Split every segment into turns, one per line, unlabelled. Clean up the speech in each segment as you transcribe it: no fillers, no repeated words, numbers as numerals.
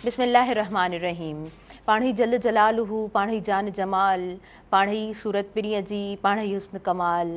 बिस्मिल्लाहिर्रहमानिर्रहीम। पाणी जल जलालुहु, पाणी जान जमाल, पाणी सूरत पिरीअ जी, पाणी हुस्न कमाल,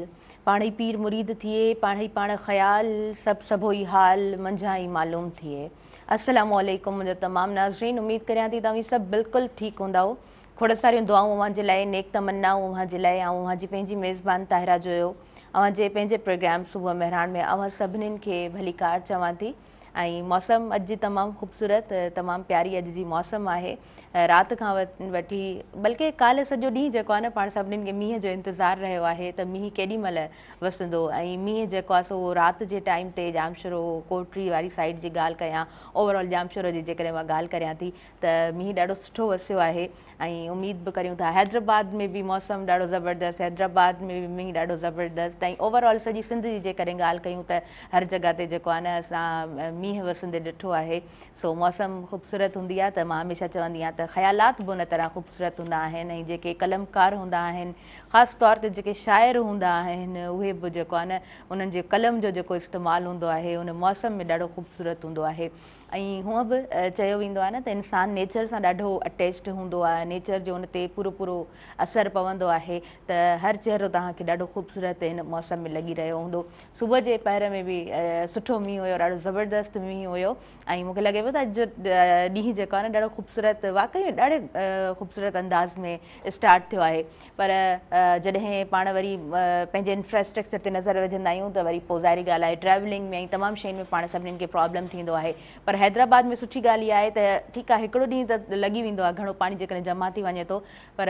पाणी पीर मुरीद थिए, पाणी पाण ख़याल, सभो ई हाल मंझां ई मालूम थिए। अस्सलामु अलैकुम मुंहिंजो तमामु नाज़रीन, उम्मीद करियां थी तव्हां सभु बिल्कुलु ठीकु हूंदव। खोड़ सारियूं दुआऊं अव्हां जे लाइ, नेक तमन्नाऊं अव्हां जे लाइ, ऐं अव्हां जी पंहिंजी मेज़बान ताहिरा जो अव्हां जे पंहिंजे प्रोग्राम सुबुह मेहरान में अव्हां सभिनीनि खे भली कार चवां थी। ऐं मौसम अॼु तमामु ख़ूबसूरत, तमामु प्यारी अॼु जी मौसम आहे। राति खां वठी बल्कि काल्ह सॼो ॾींहुं जेको आहे न, पाण सभिनीनि खे मींहं जो इंतज़ारु रहियो आहे त मींहुं केॾी महिल वसंदो। ऐं मींहुं जेको आहे सो राति जे टाइम ते जामशोरो कोटरी वारी साइड जी ॻाल्हि कयां, ओवरऑल जामशोरो जी जेकॾहिं मां ॻाल्हि करियां थी त मींहुं ॾाढो सुठो वसियो आहे। ऐं उमेद बि करियूं था हैदराबाद में बि मौसम ॾाढो ज़बरदस्त, हैदराबाद में बि मींहुं ॾाढो ज़बरदस्त। ऐं ओवरऑल सॼी सिंध जी जेकॾहिं ॻाल्हि कयूं त हर जॻह ते जेको आहे न असां मींहुं वसंदे ॾिठो आहे। सो मौसम ख़ूबसूरत हूंदी आहे त मां हमेशह चवंदी आहियां त ख़्यालात बि उन तरह ख़ूबसूरत हूंदा आहिनि। ऐं जेके कलमकार हूंदा आहिनि, ख़ासि तौर ते जेके शाइर हूंदा आहिनि, उहे बि जेको आहे न उन्हनि जे कलम जो जेको इस्तेमालु हूंदो आहे उन मौसम में ॾाढो ख़ूबसूरत हूंदो आहे। ऐं हूअं बि चयो वेंदो आहे न त इंसानु नेचर सां ॾाढो अटैच्ड हूंदो आहे, नेचर जो उन ते पूरो पूरो असरु पवंदो आहे त हर चहिरो तव्हांखे ॾाढो ख़ूबसूरत हिन मौसम में लॻी रहियो हूंदो। सुबुह जे पहर में बि सुठो मींहुं हुयो, ॾाढो ज़बरदस्त मींहुं हुयो। ऐं मूंखे लॻे पियो त अॼु जो ॾींहुं जेको आहे न ॾाढो ख़ूबसूरत, वाक़ई में ॾाढे ख़ूबसूरत अंदाज़ में स्टार्ट थियो आहे। पर जॾहिं पाण वरी पंहिंजे इंफ्रास्ट्रक्चर ते नज़र विझंदा आहियूं त वरी पोइ ज़ाहिरी ॻाल्हि आहे ट्रैवलिंग में ऐं तमामु शयुनि में पाण सभिनीनि खे प्रॉब्लम थींदो आहे। पर हैदराबाद में सुठी ॻाल्हि इहा आहे त ठीकु आहे, हिकिड़ो ॾींहुं त लॻी वेंदो आहे, घणो पाणी जेकॾहिं जमा थी वञे थो, पर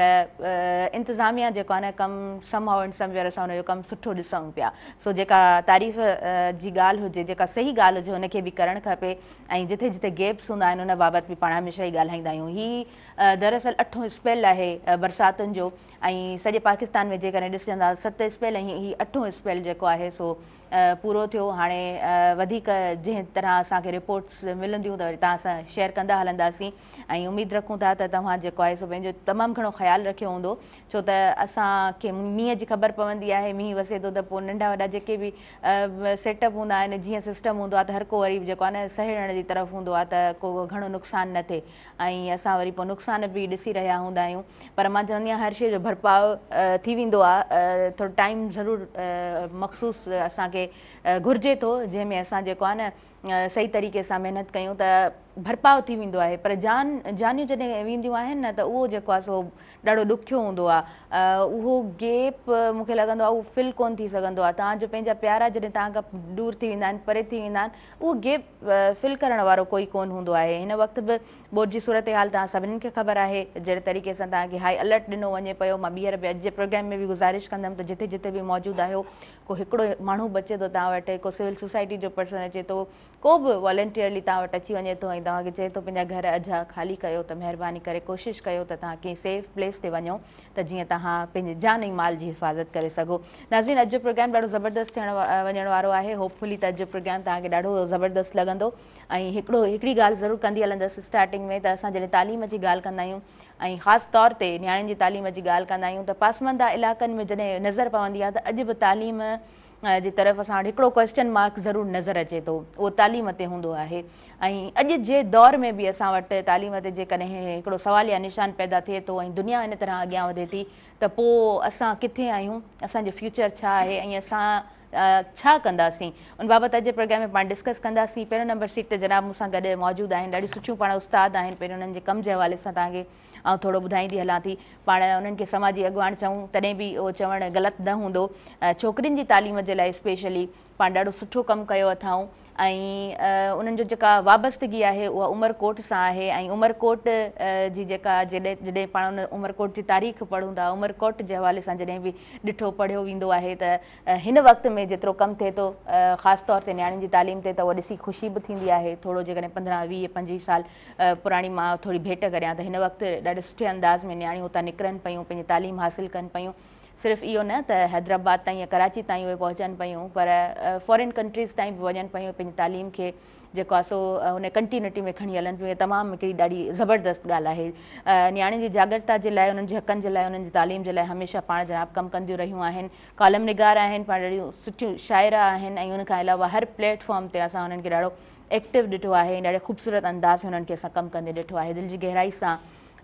इंतिज़ामिया जेको आहे न कमु समहाउ एंड समवेयर असां हुनजो कमु सुठो ॾिसूं पिया। सो जेका तारीफ़ जी ॻाल्हि हुजे, जेका सही ॻाल्हि हुजे, हुनखे बि करणु खपे। ऐं जिथे जिथे गैप्स हूंदा आहिनि उन बाबति बि पाण हमेशह ई ॻाल्हाईंदा आहियूं। हीअ दरअसल 8हों स्पेल आहे बरसातुनि जो। ऐं सॼे पाकिस्तान में जेकॾहिं ॾिसंदा 7 स्पेल, ऐं हीअ 8हों स्पेल जेको आहे सो पूरो थियो। हाणे वधीक जंहिं तरह असांखे रिपोर्ट्स मिलंदियूं त वरी तव्हां सां शेयर कंदा हलंदासीं। ऐं उमेदु रखूं था त तव्हां जेको आहे सो पंहिंजो तमामु घणो ख़्यालु रखियो हूंदो, छो त असांखे मींहं जी ख़बर पवंदी आहे। मींहुं वसे थो त पोइ नंढा वॾा जेके बि सेटअप हूंदा आहिनि, जीअं सिस्टम हूंदो आहे त हर को वरी जेको आहे न सहण जी तरफ़ हूंदो आहे त को घणो नुक़सानु न थिए। ऐं असां वरी पोइ नुक़सान बि ॾिसी रहिया हूंदा आहियूं। पर मां चवंदी आहियां हर शइ जो भरपाउ थी वेंदो आहे। थोरो टाइम ज़रूरु मख़सूसु असांखे घुरिजे थो, जंहिंमें असां जेको आहे न सही तरीक़े सां महिनत कयूं त भरपाउ थी वेंदो आहे। पर जानियूं जॾहिं वेंदियूं आहिनि न त उहो जेको आहे सो ॾाढो ॾुखियो हूंदो आहे। उहो गैप मूंखे लॻंदो आहे उहो फिल कोन थी सघंदो आहे। तव्हांजो पंहिंजा प्यारा जॾहिं तव्हां खां दूरि थी वेंदा आहिनि, परे थी वेंदा आहिनि, उहो गैप फिल करण वारो कोई कोन हूंदो आहे। हिन वक़्तु बि बोर्ड जी सूरत हाल तव्हां सभिनीनि खे ख़बर आहे। जहिड़े तरीक़े सां तव्हांखे हाई अलर्ट ॾिनो वञे पियो। मां ॿीहर बि अॼु जे प्रोग्राम में बि गुज़ारिश कंदमि त जिथे जिथे बि मौजूदु आहियो, को हिकिड़ो माण्हू बि अचे थो तव्हां वटि, को सिविल सोसाइटी जो पर्सन अचे थो, को बि वॉलंटियरली तव्हां वटि अची वञे थो ऐं तव्हांखे चए थो पंहिंजा घर अझा ख़ाली कयो, त महिरबानी करे कोशिशि कयो त तव्हां कंहिं सेफ प्लेस ते वञो त जीअं तव्हां पंहिंजे जान ऐं माल जी हिफ़ाज़त करे सघो। नाज़रीन, अॼु जो प्रोग्राम ॾाढो ज़बरदस्त थियण वञण वारो आहे। होपफुली त अॼु जो प्रोग्राम तव्हांखे ॾाढो ज़बरदस्त लॻंदो। ऐं हिकिड़ी ॻाल्हि ज़रूरु कंदी हलंदसि स्टार्टिंग में, त असां जॾहिं तालीम जी ॻाल्हि कंदा आहियूं ऐं ख़ासि तौर ते नियाणियुनि जी तालीम जी ॻाल्हि कंदा आहियूं त पासमंदा इलाइक़नि में जॾहिं नज़र पवंदी आहे त अॼु बि तालीम जी तरफ़ असां वटि हिकिड़ो क्वेश्चन मार्क ज़रूरु नज़र अचे थो, उहो तालीम ते हूंदो आहे। ऐं अॼु जे दौर में बि असां वटि तालीम ते जेकॾहिं हिकिड़ो सवाल या निशान पैदा थिए थो ऐं दुनिया इन तरह अॻियां वधे थी त पोइ असां किथे आहियूं, असांजो फ्यूचर छा आहे ऐं असां छा कंदासीं, उन बाबति अॼु प्रोग्राम में पाण डिस्कस कंदासीं। पहिरियों नंबर सीट ते जनाब मूंसां गॾु मौजूदु आहिनि, ॾाढी सुठियूं पाण उस्ताद आहिनि। पहिरियों उन्हनि जे कम जे हवाले सां तव्हांखे ऐं थोरो ॿुधाईंदी हलां थी। पाण उन्हनि खे समाजी अॻुवान चऊं तॾहिं बि उहो चवणु ग़लति न हूंदो। छोकिरियुनि जी तालीम जे लाइ स्पेशली पाण ॾाढो सुठो कमु कयो अथऊं। ऐं उन्हनि जो जेका वाबस्तगी आहे उहा उमरकोट सां आहे। ऐं उमरकोट जी जेका जॾहिं पाण उन उमरकोट जी तारीख़ पढ़ूं था, उमरकोट जे हवाले सां जॾहिं बि ॾिठो पढ़ियो वेंदो आहे त हिन वक़्त में जेतिरो कमु थिए थो ख़ासि तौर ते नियाणियुनि जी तालीम ते, त उहा ॾिसी ख़ुशी बि थींदी आहे। थोरो जेकॾहिं 15, 20, 25 साल पुराणी मां थोरी भेट करियां त हिन वक़्तु ॾाढे सुठे अंदाज़ में नियाणियूं हुतां निकिरनि पियूं, पंहिंजी तालीम हासिलु कनि पियूं। सिर्फ़ु इहो न त हैदराबाद ताईं या कराची ताईं उहे पहुचनि पियूं, पर फॉरेन कंट्रीज़ ताईं बि वञनि पियूं, पंहिंजी तालीम खे जेको आहे सो हुन कंटिन्यूटी में खणी हलनि पियूं। तमामु हिकिड़ी ॾाढी ज़बरदस्त ॻाल्हि आहे। नियाणियुनि जी जागरता जे लाइ, उन्हनि जे हक़नि जे लाइ, उन्हनि जी तालीम जे लाइ हमेशह पाण जनाब कमु कंदियूं रहियूं आहिनि। कॉलम निगार आहिनि, पाण ॾाढियूं सुठियूं शाइरा आहिनि। ऐं उनखां अलावा हर प्लेटफॉर्म ते असां उन्हनि खे ॾाढो एक्टिव ॾिठो आहे, ॾाढे ख़ूबसूरत अंदाज़ में उन्हनि खे असां कमु कंदे ॾिठो आहे। दिलि जी गहराई सां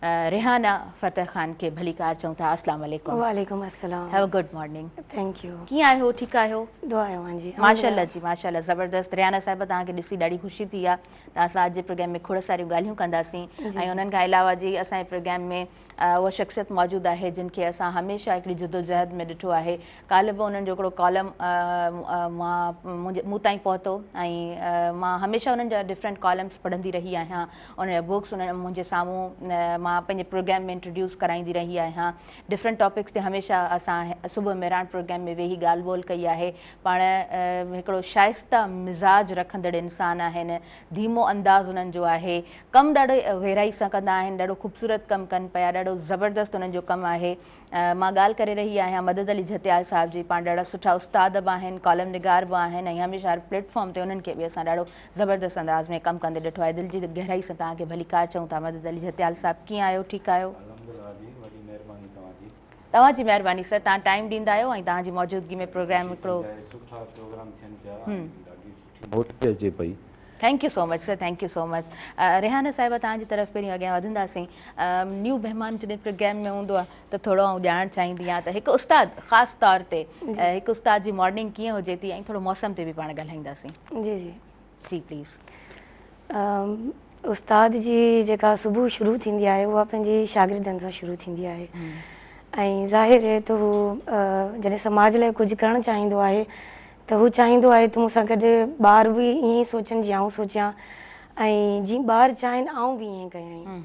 रेहाना फ़तेह ख़ान खे भली कार चऊं था। अस्सलाम वालेकुम।
वालेकुम अस्सलाम।
Have a good morning.
Thank U.
कीअं आहियो? ठीकु आहियो?
दुआ आहे मां जी।
माशाल्लाह जी, माशाल्लाह, ज़बरदस्त। रेहाना साहिब तव्हांखे ॾिसी ॾाढी ख़ुशी थी आहे त असां अॼु जे प्रोग्राम में खोड़ सारियूं ॻाल्हियूं कंदासीं ऐं उन्हनि खां अलावा जी असांजे प्रोग्राम में उहा शख़्सियत मौजूदु आहे जिन खे असां हमेशह हिकिड़ी जदोजहद में ॾिठो आहे। काल्ह बि उन्हनि जो हिकिड़ो कॉलम मूं ताईं पहुतो ऐं मां हमेशह उन्हनि जा डिफरेंट कॉलम्स पढ़ंदी रही आहियां, उन जा बुक्स उन्हनि मुंहिंजे साम्हूं मां पंहिंजे प्रोग्राम में इंट्रोड्यूस कराईंदी रही आहियां। डिफरेंट टॉपिक्स ते हमेशह असां सुबुह मेरान प्रोग्राम में वेही ॻाल्हि ॿोल कई आहे। पाण हिकिड़ो शाइस्ता मिज़ाज रखंदड़ इंसानु आहिनि, धीमो अंदाज़ उन्हनि जो आहे, कमु ॾाढो गहराई सां कंदा आहिनि, ॾाढो ख़ूबसूरत कमु कनि पिया, ॾाढो ज़बरदस्त उन्हनि जो कमु आहे। मां ॻाल्हि करे रही आहियां मदद अली झत्याल साहिब जी। पाण ॾाढा सुठा उस्ताद बि आहिनि, कॉलम निगार बि आहिनि ऐं हमेशह हर प्लेटफॉर्म ते उन्हनि खे बि असां ॾाढो ज़बरदस्त अंदाज़ में कमु कंदे ॾिठो आहे। दिलि जी गहराई सां तव्हांखे भली कार चऊं था। मदद अली झत्याल साहिब कीअं आहियो? ठीकु आहियो? तव्हांजी महिरबानी सर, तव्हां टाइम ॾींदा आहियो ऐं तव्हांजी मौजूदगी में प्रोग्राम हिकिड़ो thank you so much sir, thank you so much. Rehana साहिबा तव्हांजी तरफ़ पहिरीं अॻियां वधंदासीं। न्यू महिमान जॾहिं प्रोग्राम में हूंदो आहे त थोरो आउं ॼाणणु चाहींदी आहियां त हिकु उस्ताद ख़ासि तौर ते हिकु उस्ताद जी मॉर्निंग कीअं हुजे थी ऐं थोरो मौसम ते बि पाण ॻाल्हाईंदासीं।
जी जी
जी प्लीज़।
उस्ताद जी जेका सुबुह शुरू थींदी आहे उहा पंहिंजे शागिर्दनि सां शुरू थींदी आहे ऐं ज़ाहिर आहे त हू जॾहिं समाज लाइ कुझु करणु चाहींदो आहे त हू चाहींदो आहे त मूंसां गॾु ॿार बि ईअं ई सोचनि जीअं आउं सोचियां ऐं जीअं ॿार चाहिनि आउं बि ईअं कयां।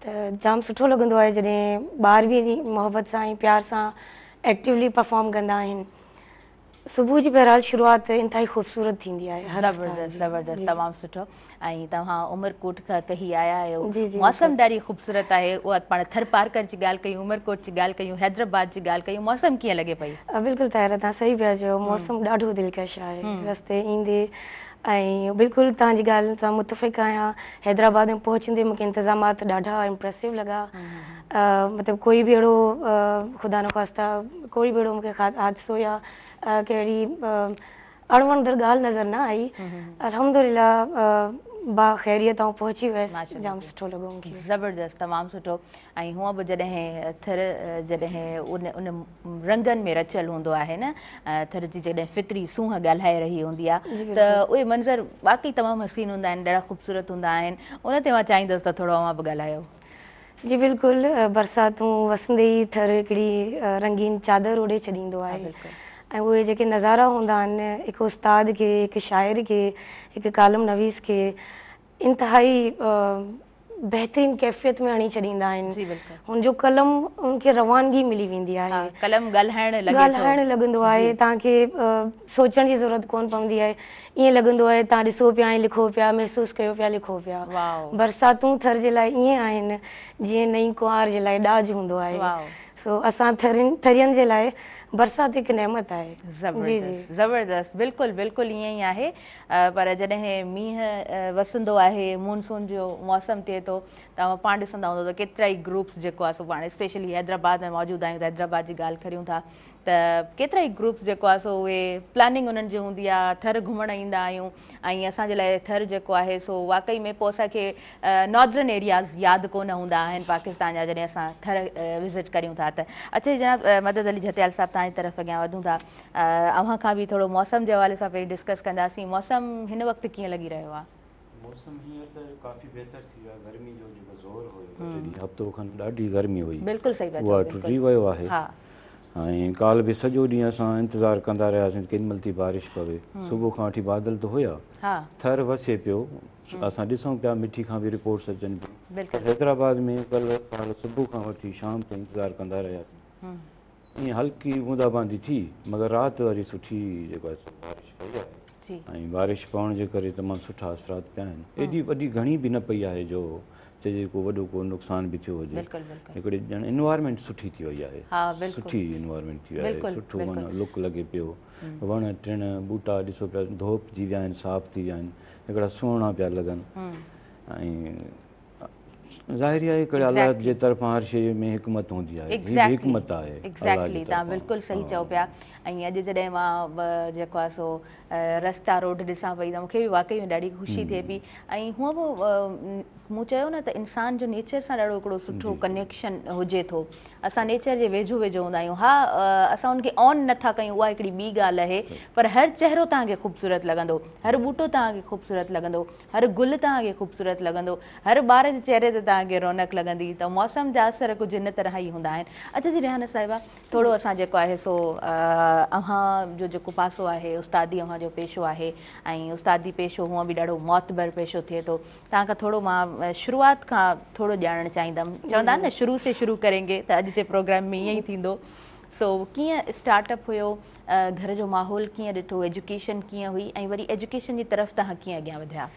त जाम सुठो लॻंदो आहे जॾहिं ॿार बि एॾी मोहबत सां ऐं प्यार सां एक्टिवली परफॉर्म कंदा आहिनि। सुबुह जी बहरहाल शुरूआति इंतिहाई ख़ूबसूरत थींदी आहे।
ज़बरदस्त ज़बरदस्त, तमामु सुठो। ऐं तव्हां उमरकोट खां कही आया आहियो, मौसम ॾाढी ख़ूबसूरत आहे। उहा पाण थर पार्कर जी ॻाल्हि कयूं, उमरकोट जी ॻाल्हि कयूं, हैदराबाद जी ॻाल्हि कयूं, मौसम कीअं लॻे पई?
बिल्कुलु ताहिरा, तव्हां सही पिया चयो, मौसम ॾाढो दिलकश आहे रस्ते ईंदे ऐं बिल्कुलु तव्हांजी ॻाल्हि सां मुतफ़िक़ आहियां। हैदराबाद में पहुचंदे मूंखे इंतिज़ामात ॾाढा इम्प्रेसिव लॻा। मतिलबु कोई बि अहिड़ो ख़ुदा न ख़्वास्ता कोई बि अहिड़ो मूंखे हादिसो या कहिड़ी अणवणंदड़ ॻाल्हि नज़र न आई। अल्हम्दुलिल्लाह बाख़ैरियत आउं पहुची वियसि, जाम सुठो लॻो मूंखे।
ज़बरदस्त, तमामु सुठो। ऐं हूअं बि जॾहिं थर जॾहिं उन रंगनि में रचियलु हूंदो आहे न, थर जी जॾहिं फितरी सूंहं ॻाल्हाए रही हूंदी आहे त उहे मंज़र वाक़ई तमामु हसीन हूंदा आहिनि, ॾाढा ख़ूबसूरत हूंदा आहिनि। उन ते मां चाहींदसि त थोरो अव्हां बि ॻाल्हायो।
जी बिल्कुलु, बरसातूं वसंदे ई थर हिकिड़ी रंगीन चादर ओढ़े छॾींदो आहे ऐं उहे जेके नज़ारा हूंदा आहिनि हिकु उस्ताद खे, हिकु शाइर खे, हिकु कालम नवीस खे इंतिहाई बहितरीन कैफ़ियत में हणी छॾींदा आहिनि। हुनजो कलम उनखे रवानगी मिली वेंदी आहे,
कलम ॻाल्हाइणु
लॻंदो आहे, तव्हांखे सोचण जी ज़रूरत कोन पवंदी आहे। ईअं लॻंदो आहे तव्हां ॾिसो पिया ऐं लिखो पिया, महसूसु कयो पिया, लिखो पिया। बरसातूं थर जे लाइ ईअं आहिनि जीअं नई कुंवार जे लाइ ॾाज हूंदो आहे। सो असां थरियनि जे लाइ बरसाति हिकु नेमत आहे।
ज़बरदस्त, बिल्कुलु बिल्कुलु ईअं ई आहे। पर जॾहिं मींहुं वसंदो आहे, मानसून जो मौसम थिए थो त पाण ॾिसंदा हूंदो त केतिरा ई ग्रुप्स जेको आहे सो पाण स्पेशली हैदराबाद में मौजूदु आहियूं त हैदराबाद जी ॻाल्हि करियूं था त केतिरा ई ग्रुप्स जेको आहे सो उहे प्लानिंग उन्हनि जी हूंदी आहे, थर घुमणु ईंदा आहियूं ऐं असांजे लाइ थर जेको आहे सो वाक़ई में पोइ असांखे नॉर्दर्न एरियाज़ यादि कोन हूंदा आहिनि पाकिस्तान जा जॾहिं असां थर विज़िट करियूं था त। अच्छा जनाब मदद अली झत्याल साहिब, तव्हांजी तरफ़ अॻियां वधूं था। अव्हां खां बि थोरो मौसम जे हवाले सां पहिरीं डिस्कस कंदासीं। मौसम हिन वक़्तु कीअं लॻी रहियो आहे?
मौसम हींअर त काफ़ी बहितर थी वियो आहे। गर्मी जो जेको ज़ोर हुयो हफ़्तो खनि ॾाढी गर्मी हुई,
बिल्कुलु सही,
उहा टुटी वियो आहे। ऐं काल्ह बि सॼो ॾींहुं असां इंतज़ारु कंदा रहियासीं केॾीमहिल थी बारिश पवे। सुबुह खां वठी बादल त हुया, थर वसे पियो, असां ॾिसूं पिया मिठी खां बि रिपोर्ट्स अचनि पियूं। हैदराबाद में कल्ह सुबुह खां वठी शाम ताईं इंतज़ारु कंदा रहियासीं। ईअं हल्की बूंदाबांदी थी, मगर राति वरी सुठी जेको आहे बारिश पई आहे ऐं बारिश पवण जे करे तमामु सुठा असरात पिया आहिनि। एॾी वॾी घणी बि न पई आहे जो चइजे को वॾो को नुक़सान बि थियो हुजे। हिकिड़ी ॼण इन्वायरमेंट सुठी थी वई आहे, सुठी इन्वायरमेंट थी वई आहे, सुठो माना लुक लॻे पियो। वण टिण ॿूटा ॾिसो पिया धोपिजी विया आहिनि, साफ़ थी विया आहिनि, हिकिड़ा सुहिणा पिया लॻनि। ऐं ज़ाहिरी आहे हिकिड़े अलाह जे तरफ़ां हर शइ में हिकमत हूंदी आहे, हिकमत आहे।
एग्ज़ैक्टली, तव्हां बिल्कुलु सही चओ पिया। ऐं अॼु जॾहिं मां जेको आहे सो रस्ता रोड ॾिसां पई त मूंखे बि वाक़ई में ॾाढी ख़ुशी थिए पई। ऐं हूअं बि मूं चयो न त इंसान जो नेचर सां ॾाढो हिकिड़ो सुठो कनेक्शन हुजे थो। असां नेचर जे वेझो वेझो हूंदा आहियूं। हा, असां उनखे ऑन नथा कयूं, उहा हिकिड़ी ॿी ॻाल्हि आहे, पर हर चहिरो तव्हांखे ख़ूबसूरत लॻंदो, हर ॿूटो तव्हांखे ख़ूबसूरत लॻंदो, हर गुल तव्हांखे ख़ूबसूरत लॻंदो, हर ॿार जे चहिरे ते तव्हांखे रौनक लॻंदी। त मौसम जा असर कुझु इन तरह ई हूंदा आहिनि। अच्छा जी रेहान साहिबा, थोरो असां जेको आहे सो अव्हां जो जेको पासो आहे उस्तादी अव्हां जो पेशो आहे, ऐं उस्तादी पेशो हूअं बि ॾाढो मौतबर पेशो थिए थो। तव्हां खां थोरो मां शुरूआत खां थोरो ॼाणणु चाहींदमि। चवंदा आहिनि न शुरू से शुरू करेंगे, त अॼु जे प्रोग्राम में ईअं ई थींदो। सो कीअं स्टार्टअप हुयो, घर जो माहौल कीअं ॾिठो, एजुकेशन कीअं हुई, ऐं वरी एजुकेशन जी तरफ़ तव्हां कीअं अॻियां वधिया?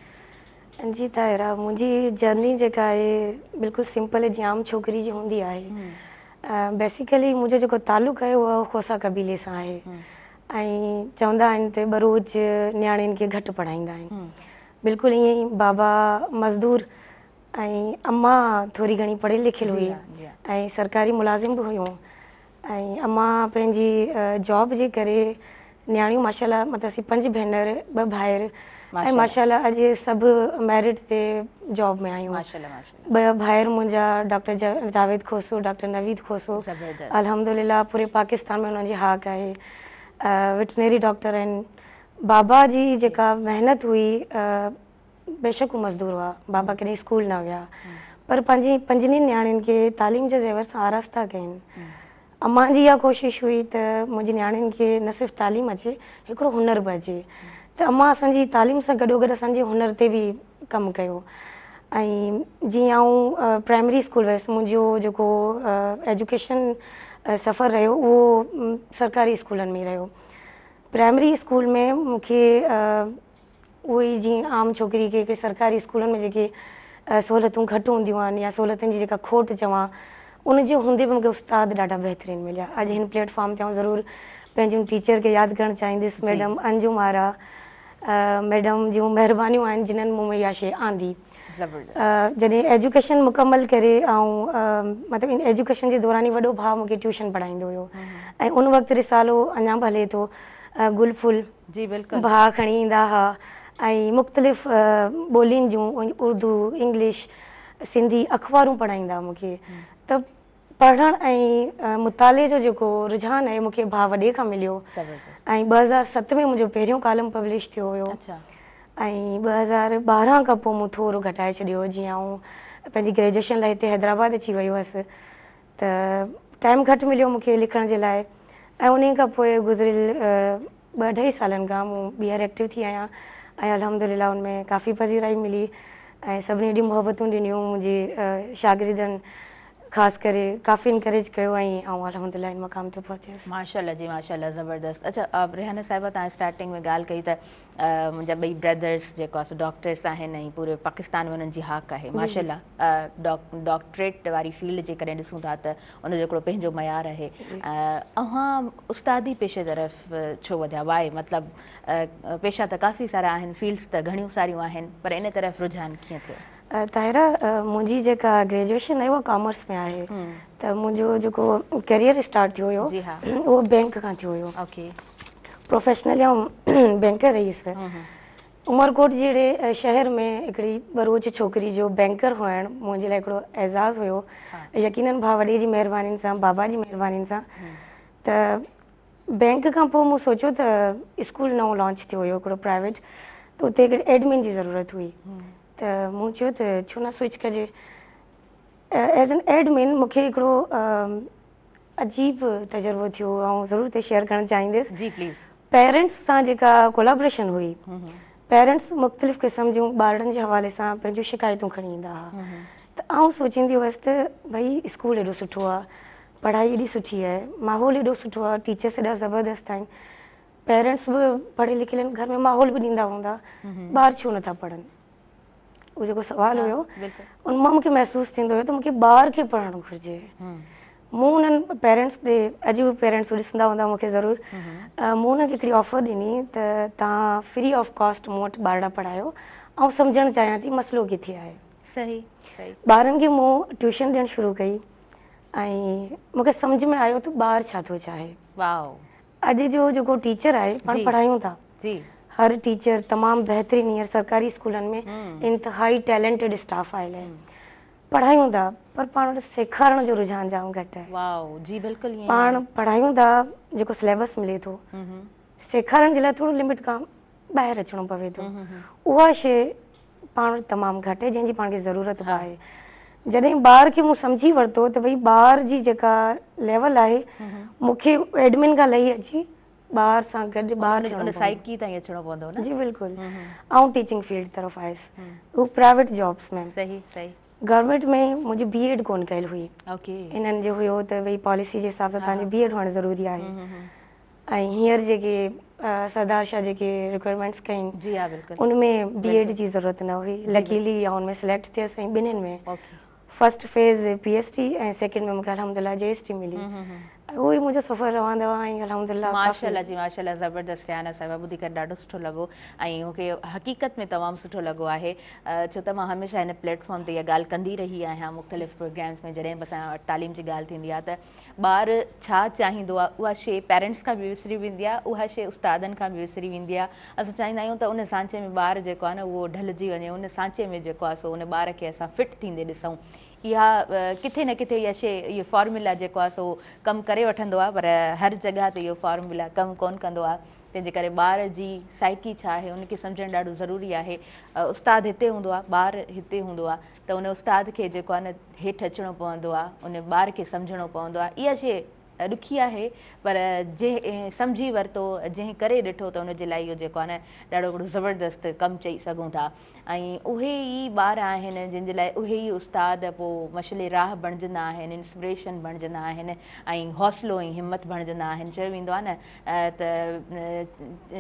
जी ताहिरा, मुंहिंजी जर्नी जेका आहे बिल्कुलु सिंपल जीअं आम छोकिरी जी हूंदी आहे। बेसिकली मुंहिंजो जेको तालुक़ु आहे उहो खोसा कबीले सां आहे। ऐं चवंदा आहिनि त बरोज नियाणियुनि खे घटि पढ़ाईंदा आहिनि। बिल्कुलु ईअं ई बाबा मज़दूर ऐं अम्मा थोरी घणी पढ़ियलु लिखियलु हुई ऐं सरकारी मुलाज़िम बि हुयूं। ऐं अम्मा पंहिंजी जॉब जे करे नियाणियूं माशाल्लाह, मतिलबु असीं 5 भेनर 2 भाइर ऐं माशाल्लाह अॼु सभु मेरिट ते जॉब में आहियूं। 2 भाइर मुंहिंजा डॉक्टर जावेद खोसो, डॉक्टर नवीद खोसो, अल्हम्दुलिल्लाह पूरे पाकिस्तान में उन्हनि जी हाक आहे, वेटनरी डॉक्टर आहिनि। बाबा जी जेका महिनत हुई, बेशक हू मज़दूर हुआ, बाबा कॾहिं स्कूल न विया, पर पंहिंजी 5 नियाणियुनि खे तालीम जे ज़ेवर सां आरास्ता कयनि। अम्मा जी इहा कोशिशि हुई त मुंहिंजी नियाणियुनि खे न सिर्फ़ु तालीम अचे, हिकिड़ो हुनर बि अचे। त अम्मा असांजी तालीम सां गॾोगॾु असांजे हुनर ते बि कमु कयो। ऐं जीअं आउं प्राइमरी स्कूल वियसि, मुंहिंजो जेको एजुकेशन सफ़र रहियो उहो सरकारी स्कूलनि में रहियो। प्राइमरी स्कूल में मूंखे उहो ई जीअं आम छोकिरी खे हिकिड़े सरकारी स्कूलनि में जेके सहूलियतूं घटि हूंदियूं आहिनि या सहूलियतुनि जी जेका खोट चवां, उनजे हूंदे बि मूंखे उस्ताद ॾाढा बहितरीनु मिलिया। अॼु हिन प्लेटफॉर्म ते आउं ज़रूरु पंहिंजूं टीचर खे यादि करणु चाहींदसि, मैडम अंजुम आरा, मैडम जूं महिरबानियूं आहिनि जिन्हनि मूं में इहा शइ आंदी। जॾहिं एजुकेशन मुकमल करे ऐं मतिलबु इन एजुकेशन जे दौरान ई वॾो भाउ मूंखे ट्यूशन पढ़ाईंदो हुयो। ऐं उन वक़्तु रिसालो अञा बि हले थो, गुल फुल
जी बिल्कुलु
भाउ खणी ईंदा हुआ। ऐं मुख़्तलिफ़ ॿोलियुनि जूं उर्दू, इंग्लिश, सिंधी अख़बारूं पढ़ाईंदा मूंखे। त पढ़णु ऐं मुताले जो जेको रुझान आहे मूंखे भाउ वॾे खां मिलियो। ऐं 2007 में मुंहिंजो पहिरियों कॉलम पब्लिश थियो हुयो। ऐं 2012 खां पोइ मूं थोरो घटाए छॾियो, जीअं आउं पंहिंजी ग्रेजुएशन लाइ हिते हैदराबाद अची वई हुअसि त टाइम घटि मिलियो मूंखे लिखण जे लाइ। ऐं उन खां पोइ गुज़िरियल 2-2.5 सालनि खां मूं ॿीहर एक्टिव थी आहियां ऐं अल्हम्दुलिल्लाह उनमें काफ़ी पज़ीराई मिली ऐं सभिनी एॾियूं मोहबतूं ॾिनियूं। मुंहिंजे शागिर्दनि ख़ासि करे काफ़ी इनकरेज कयो ऐं अल्हम्दुलिल्लाह इन मक़ाम ते पहुतसि।
माशाल्लाह जी माशाल्लाह, ज़बरदस्त। अच्छा रेहाना साहिबा, तव्हां स्टार्टिंग में ॻाल्हि कई त मुंहिंजा 2 ब्रदर्स जेको आहे डॉक्टर्स आहिनि ऐं पूरे पाकिस्तान में उन्हनि जी हाक आहे माशाल्लाह। डॉक्टरेट वारी फील्ड जे कॾहिं ॾिसूं था त उनजो हिकिड़ो पंहिंजो मयार आहे। अव्हां उस्तादी पेशे तरफ़ छो वधिया? वाए मतिलबु पेशा त काफ़ी सारा आहिनि, फील्ड्स त घणियूं सारियूं आहिनि, पर इन तरफ़ रुझान कीअं थियो?
ताहिरा, मुंहिंजी जेका ग्रेजुएशन आहे उहा कॉमर्स में आहे। त मुंहिंजो जेको करियर स्टार्ट थियो हुयो उहो बैंक खां थियो हुयो। प्रोफेशनली आउं बैंकर रही हुअसि। उमरकोट जहिड़े शहर में हिकिड़ी बरोच छोकिरी जो बैंकर हुअणु मुंहिंजे लाइ हिकिड़ो एज़ाज़ु हुयो। यकीननि भाउ वॾे जी महिरबानी सां, बाबा जी महिरबानी सां। त बैंक खां पोइ मूं सोचियो त स्कूल नओं लॉन्च थियो हुयो हिकिड़ो प्राइवेट, त उते हिकिड़े एडमिन जी ज़रूरत हुई। त मूं चयो त छो न स्विच कजे। एज़ एन एडमिन मूंखे हिकिड़ो अजीब तजुर्बो थियो ऐं ज़रूरु हिते शेयर करणु चाहींदसि।
जी प्लीज़।
पेरेंट्स सां जेका कोलैबोरेशन हुई, पेरेंट्स मुख़्तलिफ़ क़िस्म जूं ॿारनि जे हवाले सां पंहिंजूं शिकायतूं खणी ईंदा हुआ। त आउं सोचींदी हुअसि त भई स्कूल एॾो सुठो आहे, पढ़ाई एॾी सुठी आहे, माहौल एॾो सुठो आहे, टीचर्स एॾा ज़बरदस्त आहिनि, पेरेंट्स बि पढ़ियल लिखियल आहिनि, घर में माहौल बि ॾींदा हूंदा, ॿार छो नथा पढ़नि? उहो जेको सुवालु हुयो उन मां मूंखे महसूसु थींदो हुयो त मूंखे ॿार खे पढ़णु घुरिजे। मूं उन्हनि पेरेंट्स ॾे, अॼु बि पेरेंट्स ॾिसंदा हूंदा मूंखे ज़रूरु, मूं उन्हनि खे हिकिड़ी ऑफर ॾिनी त तव्हां फ्री ऑफ कॉस्ट मूं वटि ॿार पढ़ायो। ऐं सम्झणु चाहियां थी मसइलो किथे आहे।
सही।
ॿारनि खे मूं ट्यूशन ॾियणु शुरू कई ऐं मूंखे सम्झ में आयो त ॿारु छा थो चाहे। अॼु जो टीचर आहे पाण पढ़ायूं था
जी
हर टीचर तमामु बहितरीनु हींअर सरकारी स्कूलनि में इंतिहाई टैलेंटेड स्टाफ आयल आहे पढ़ायूं था पर पाण वटि सेखारण जो रुझान जाम घटि आहे
वाओ जी बिल्कुलु
पाण पढ़ायूं था जेको सिलेबस मिले थो सेखारण जे लाइ थोरो लिमिट खां ॿाहिरि अचिणो पवे थो उहा शइ पाण वटि तमामु घटि आहे जंहिंजी पाण खे ज़रूरत बि आहे जॾहिं ॿार खे मूं सम्झी वरितो त भई ॿार जी जेका लेवल आहे मूंखे एडमिन खां लही अची ॿार सां गॾु ॿार
साइकी ताईं अचिणो पवंदो न
जी बिल्कुलु ऐं टीचिंग फील्ड तरफ़ आयसि हू प्राइवेट जॉब्स में
सही सही
गवर्नमेंट में मुंहिंजी बीएड कोन कयल हुई
ओके
इन्हनि जो हुयो त भई पॉलिसी जे हिसाब सां तव्हांजी बीएड हुअणु ज़रूरी आहे ऐं हींअर जेके सरदार शाह जेके रिक्वायरमेंट्स कयनि
जी हा बिल्कुलु
उनमें बीएड जी ज़रूरत न हुई लकीली ऐं उनमें सिलेक्ट थियसि ऐं ॿिन्हिनि में फर्स्ट फेज़ पीएचडी ऐं सेकेंड में मूंखे अलहमदिल्ला जेएसटी मिली उहो ई मुंहिंजो सफ़र रहंदो आहे ऐं अलहमदिल्ला
माशाल्लाह जी माशाल्लाह ज़बरदस्त ख़्याल साहिबा ॿुधी करे ॾाढो सुठो लॻो ऐं मूंखे हक़ीक़त में तमामु सुठो लॻो आहे छो त मां हमेशह हिन प्लेटफॉर्म ते इहा ॻाल्हि कंदी रही आहियां मुख़्तलिफ़ प्रोग्राम्स में जॾहिं बि असां तालीम जी ॻाल्हि थींदी आहे त ॿार छा चाहींदो आहे उहा शइ पेरेंट्स खां बि विसरी वेंदी आहे उहा शइ उस्तादनि खां बि विसरी वेंदी आहे असां चाहींदा आहियूं त उन सांचे में ॿार जेको आहे न उहो ढलिजी वञे उन सांचे में जेको आहे सो उन ॿार खे असां फिट थींदे ॾिसूं इहा किथे न किथे इहा शइ इहो फॉर्मूला जेको आहे सो कमु करे वठंदो आहे पर हर जॻह ते इहो फॉर्मूला कमु कोन कंदो आहे तंहिंजे करे ॿार जी साइकी छा आहे उनखे सम्झणु ॾाढो ज़रूरी आहे उस्ताद हिते हूंदो आहे ॿार हिते हूंदो आहे त उन उस्ताद खे जेको आहे न हेठि अचिणो पवंदो आहे उन ॿार खे सम्झणो पवंदो आहे इहा शइ ॾुखी आहे पर जंहिं सम्झी वरितो जंहिं करे ॾिठो त उनजे लाइ इहो जेको आहे न ॾाढो हिकिड़ो ज़बरदस्त कमु चई सघूं था ऐं उहे ई ॿार आहिनि जंहिंजे लाइ उहे ई उस्ताद पोइ मशले राह बणिजंदा आहिनि इंस्पिरेशन बणिजंदा आहिनि ऐं हौसलो ऐं हिमत बणिजंदा आहिनि चयो वेंदो आहे न त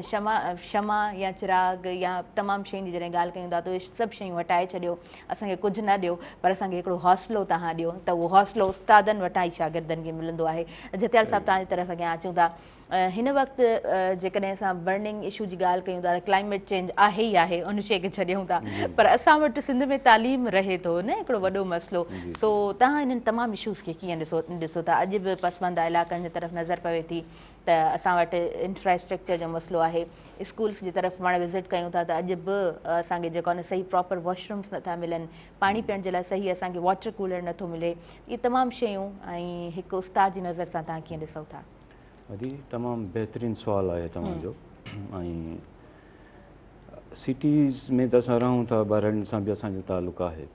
क्षमा या चिराग या तमामु शयुनि जी जॾहिं ॻाल्हि कयूं था त उहे सभु शयूं हटाए छॾियो असांखे कुझु न ॾियो पर असांखे हिकिड़ो हौसलो तव्हां ॾियो त उहो हौसलो उस्तादनि वटां ई शागिर्दनि खे मिलंदो आहे जतियाल साहिबु तव्हांजी तरफ़ अॻियां अचूं था हिन वक़्तु जेकॾहिं असां बर्निंग इशू जी ॻाल्हि कयूं था त क्लाइमेट चेंज आहे ई आहे उन शइ खे छॾियूं था पर असां वटि सिंध में तालीम रहे थो न हिकिड़ो वॾो मसइलो सो तव्हां हिननि तमामु इशूज़ खे कीअं ॾिसो था अॼु बि पसमंदा इलाइक़नि जी तरफ़ नज़र पवे थी त असां वटि इंफ्रास्ट्रक्चर जो मसइलो आहे स्कूल्स जी तरफ़ पाण विज़िट कयूं था त अॼु बि असांखे जेको आहे न सही प्रॉपर वॉशरूम्स नथा मिलनि पाणी पीअण जे लाइ सही असांखे वॉटर कूलर नथो मिले इहे तमामु शयूं ऐं हिकु उस्ताद जी नज़र सां तव्हां कीअं ॾिसो था
अदी तमामु बहितरीनु सुवालु आहे तव्हांजो ऐं सिटीज़ में त असां रहूं था ॿारनि सां बि असांजो तालुक़ु आहे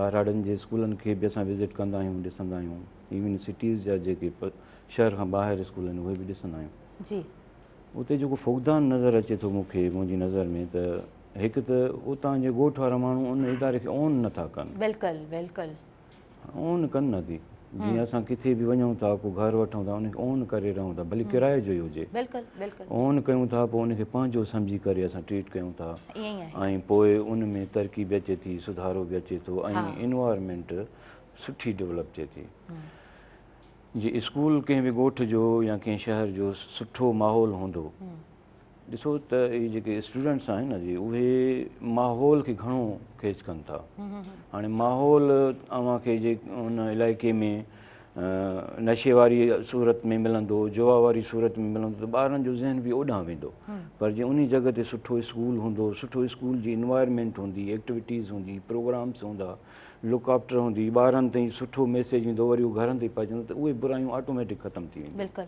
ॿारनि जे स्कूलनि खे बि असां विज़िट कंदा आहियूं ॾिसंदा आहियूं इवन सिटीज़ जा जेके शहर खां ॿाहिरि स्कूल आहिनि उहे बि ॾिसंदा आहियूं
जी
उते जेको फुक़दान नज़र अचे थो मूंखे मुंहिंजी नज़र में त हिकु त उतां जे ॻोठ वारा माण्हू उन इदारे खे ऑन नथा कनि
बिल्कुलु बिल्कुलु
ऑन कनि नथी जीअं असां किथे बि वञूं था को घरु वठूं था उनखे ऑन करे रहूं था भली किराए जो ई हुजे ऑन कयूं था पोइ उनखे पंहिंजो सम्झी करे असां ट्रीट कयूं था ऐं पोइ उन में तरक़ी बि अचे थी सुधारो बि अचे थो ऐं इनवायरमेंट सुठी डेवलप थिए थी जीअं स्कूल कंहिं बि ॻोठ जो या कंहिं शहर जो सुठो माहौल हूंदो ॾिसो त इहे जेके स्टूडेंट्स आहिनि न जी उहे माहौल खे घणो खेच कनि था हाणे माहौल अव्हांखे जे उन इलाइक़े में नशे वारी सूरत में मिलंदो जुआ वारी सूरत में मिलंदो त ॿारनि जो ज़हन बि ओॾां वेंदो पर जीअं उन जॻह ते सुठो स्कूल हूंदो सुठो स्कूल जी इन्वायरमेंट हूंदी एक्टिविटीज़ हूंदी प्रोग्राम्स हूंदा लुक आफ्टर हूंदी ॿारनि ताईं सुठो मैसेज ईंदो वरी उहो घरनि ते पहुचंदो त उहे बुरायूं ऑटोमेटिक ख़तमु थी वेंदियूं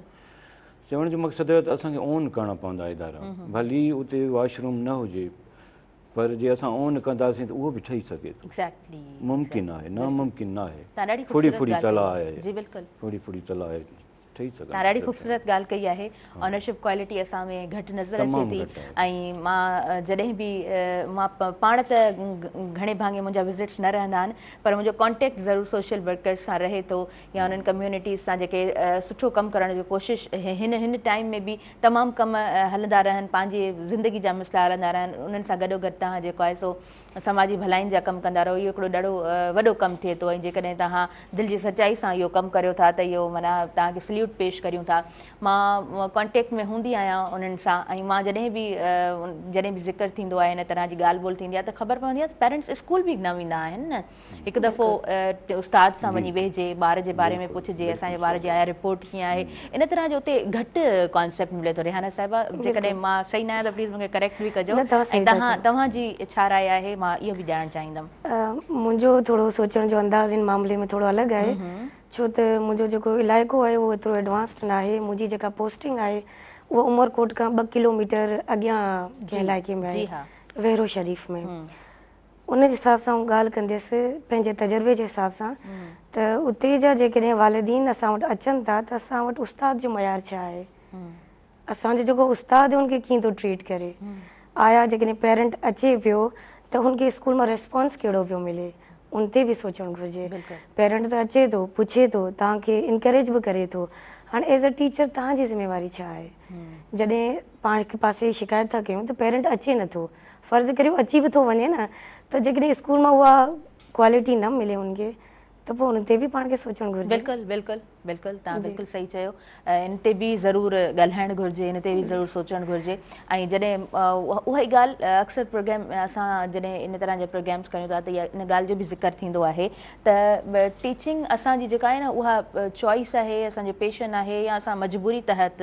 चवण जो मक़सदु आहे त असांखे ऑन करणा पवंदा इदारा भली उते वॉशरूम न हुजे पर जे असां ऑन कंदासीं त उहो बि ठही सघे थो मुमकिन आहे नामुमकिन न आहे फुड़ी फुड़ी तलाउ आहे फुड़ी फुड़ी तलाउ आहे ठही सघे
तव्हां ॾाढी ख़ूबसूरत ॻाल्हि कई आहे ऑनरशिप क्वालिटी असां में घटि नज़र अचे थी ऐं मां जॾहिं बि मां पाण त घणे भाङे मुंहिंजा विज़िट्स न रहंदा आहिनि पर मुंहिंजो कॉन्टेक्ट ज़रूरु सोशल वर्कर्स सां रहे थो या उन्हनि कम्यूनिटीज़ सां जेके सुठो कमु करण जी कोशिशि हिन टाइम में बि तमामु कम हलंदा रहनि पंहिंजी ज़िंदगी जा मसइला हलंदा रहनि उन्हनि सां गॾोगॾु तव्हां जेको आहे सो समाजी भलाइनि जा कमु कंदा रहो इहो हिकिड़ो ॾाढो वॾो कमु थिए थो ऐं जेकॾहिं तव्हां दिलि जी सचाई सां इहो कमु करियो था त इहो माना तव्हांखे सल्यूट ट्रिब्यूट पेश करियूं था। मां कॉन्टेक्ट में हूंदी आहियां उन्हनि सां ऐं मां जॾहिं बि ज़िक्र थींदो आहे इन तरह जी ॻाल्हि ॿोल थींदी आहे त ख़बर पवंदी आहे त पेरेंट्स स्कूल बि न वेंदा आहिनि न। हिकु दफ़ो उस्ताद सां वञी वेहिजे, ॿार जे बारे में पुछिजे असांजे ॿार जी आया रिपोर्ट कीअं आहे, इन तरह जो उते घटि कॉन्सेप्ट मिले थो। रेहाना साहिबा जेकॾहिं मां सही न आहियां त प्लीज़ मूंखे करेक्ट बि कजो ऐं तव्हांजी छा राय आहे, मां इहो बि ॼाणणु चाहींदमि।
मुंहिंजो थोरो सोचण जो अंदाज़ इन मामले में थोरो अलॻि आहे, छो त मुंहिंजो जेको इलाइक़ो आहे उहो एतिरो एडवांस्ड न आहे। मुंहिंजी जेका पोस्टिंग आहे उहा उमरकोट खां 2 किलोमीटर अॻियां कंहिं इलाइक़े में आहे, वेरो शरीफ़ में। उन जे हिसाब सां ॻाल्हि कंदसि पंहिंजे तजुर्बे जे हिसाब सां त उते जा जेकॾहिं वालिदीन असां वटि अचनि था त असां वटि उस्ताद जो मयार छा आहे, असांजो जेको उस्ताद आहे उनखे कीअं थो ट्रीट करे, आया जेकॾहिं पेरेंट अचे पियो त हुनखे स्कूल मां रिस्पॉन्स कहिड़ो पियो मिले, उन ते बि सोचणु घुरिजे। पेरेंट त अचे थो, पुछे थो, तव्हांखे इनकरेज बि करे थो, हाणे एज़ अ टीचर तव्हांजी ज़िम्मेवारी छा आहे। जॾहिं पाण हिकु पासे शिकायत था कयूं त पेरेंट अचे नथो, फ़र्ज़ु करियो अची बि थो वञे न, त जेकॾहिं स्कूल मां उहा क्वालिटी न मिले उनखे त पोइ उन ते बि पाण खे सोचणु घुरिजे।
बिल्कुलु बिल्कुलु बिल्कुलु, तव्हां बिल्कुलु सही चयो। इन ते बि ज़रूरु ॻाल्हाइणु घुरिजे, इन ते बि ज़रूरु सोचणु घुरिजे। ऐं जॾहिं उहा ई ॻाल्हि अक्सर प्रोग्राम असां जॾहिं इन तरह जा प्रोग्राम्स कयूं था त इहा इन ॻाल्हि जो बि ज़िक्र थींदो आहे त टीचिंग असांजी जेका आहे न उहा चॉइस आहे, असांजो पैशन आहे, या असां मजबूरी तहत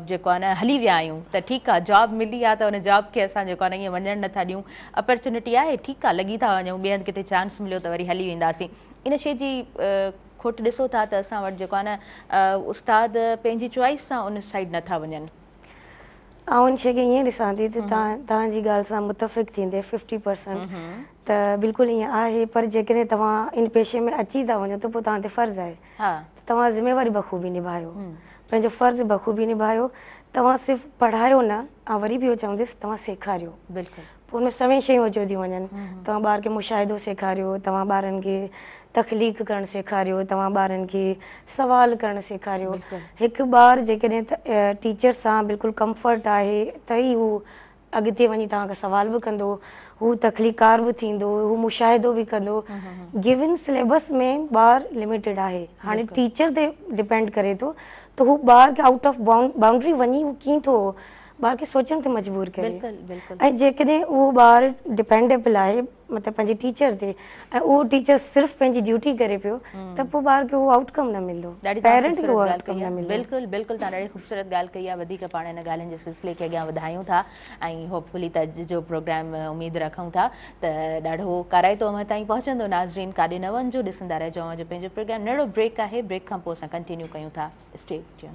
जेको आहे न हली विया आहियूं त ठीकु आहे, जॉब मिली आहे त उन जॉब खे असां जेको आहे न ईअं वञणु नथा ॾियूं। अपॉर्चुनिटी आहे, ठीकु आहे, लॻी था वञूं, ॿिए हंधि किथे चांस मिलियो त वरी हली वेंदासीं। इन शइ जी खोट ॾिसो था त असां वटि जेको आहे न उस्ताद पंहिंजी चॉइस सां उन साइड नथा वञनि।
आउं इन शइ खे ईअं ॾिसां थी त तव्हांजी ॻाल्हि सां मुतफ़िक़ थींदे 50% त बिल्कुलु ईअं आहे, पर जेकॾहिं तव्हां इन पेशे में अची था वञो त पोइ तव्हां ते फ़र्ज़ु आहे त तव्हां ज़िम्मेवारी बख़ूबी निभायो, पंहिंजो फ़र्ज़ु बख़ूबी निभायो। तव्हां सिर्फ़ु पढ़ायो न, ऐं वरी बि इहो चवंदसि तव्हां सेखारियो। बिल्कुलु, पोइ हुन सभई शयूं अची थी वञनि। तव्हां ॿार खे मुशाहिदो सेखारियो, तव्हां ॿारनि खे तख़लीक़ करणु सेखारियो, तव्हां ॿारनि खे सवाल करणु सेखारियो। हिकु ॿारु जेकॾहिं टीचर सां बिल्कुलु कंफर्ट आहे त ई हू अॻिते वञी तव्हांखां सवाल बि कंदो, हू तख़लीकार बि थींदो, हू मुशाहिदो बि कंदो। गिवन सिलेबस में ॿारु लिमिटेड आहे, हाणे टीचर ते डिपेंड करे थो त हू ॿार खे आउट ऑफ बाउंड्री वञी हू कीअं थो ॿार खे सोचण ते मजबूर करे। ऐं जेकॾहिं उहो ॿारु डिपेंडेबल आहे मतिलबु पंहिंजे टीचर ते, ऐं उहो टीचर सिर्फ़ु पंहिंजी ड्यूटी करे पियो त पोइ ॿार खे उहो आउटकम न मिलंदो, पेरेंट खे उहो आउटकम न मिलंदो।
बिल्कुलु बिल्कुलु, तव्हां ॾाढी ख़ूबसूरत ॻाल्हि कई आहे। वधीक पाण हिन ॻाल्हियुनि जे सिलसिले खे अॻियां वधायूं था ऐं होपफुली त अॼु जो प्रोग्राम उमेदु रखूं था त ॾाढो काराइतो अमर ताईं पहुचंदो। नाज़रीन, काॾे न वञिजो, ॾिसंदा रहिजो जो पंहिंजो प्रोग्राम। नंढो ब्रेक आहे, ब्रेक खां पोइ असां कंटिन्यू कयूं था। Stay tune.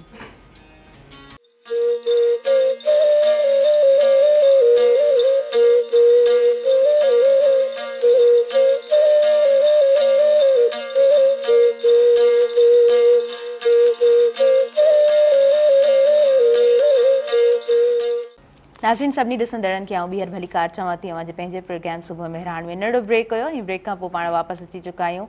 नाज़रीन, सभिनी ॾिसंदड़नि खे आउं ॿीहर भली कार चवां थी अवां जे पंहिंजे प्रोग्राम सुबुह मेहरान में। नंढो ब्रेक हुयो ऐं ब्रेक खां पोइ पाण वापसि अची चुका आहियूं।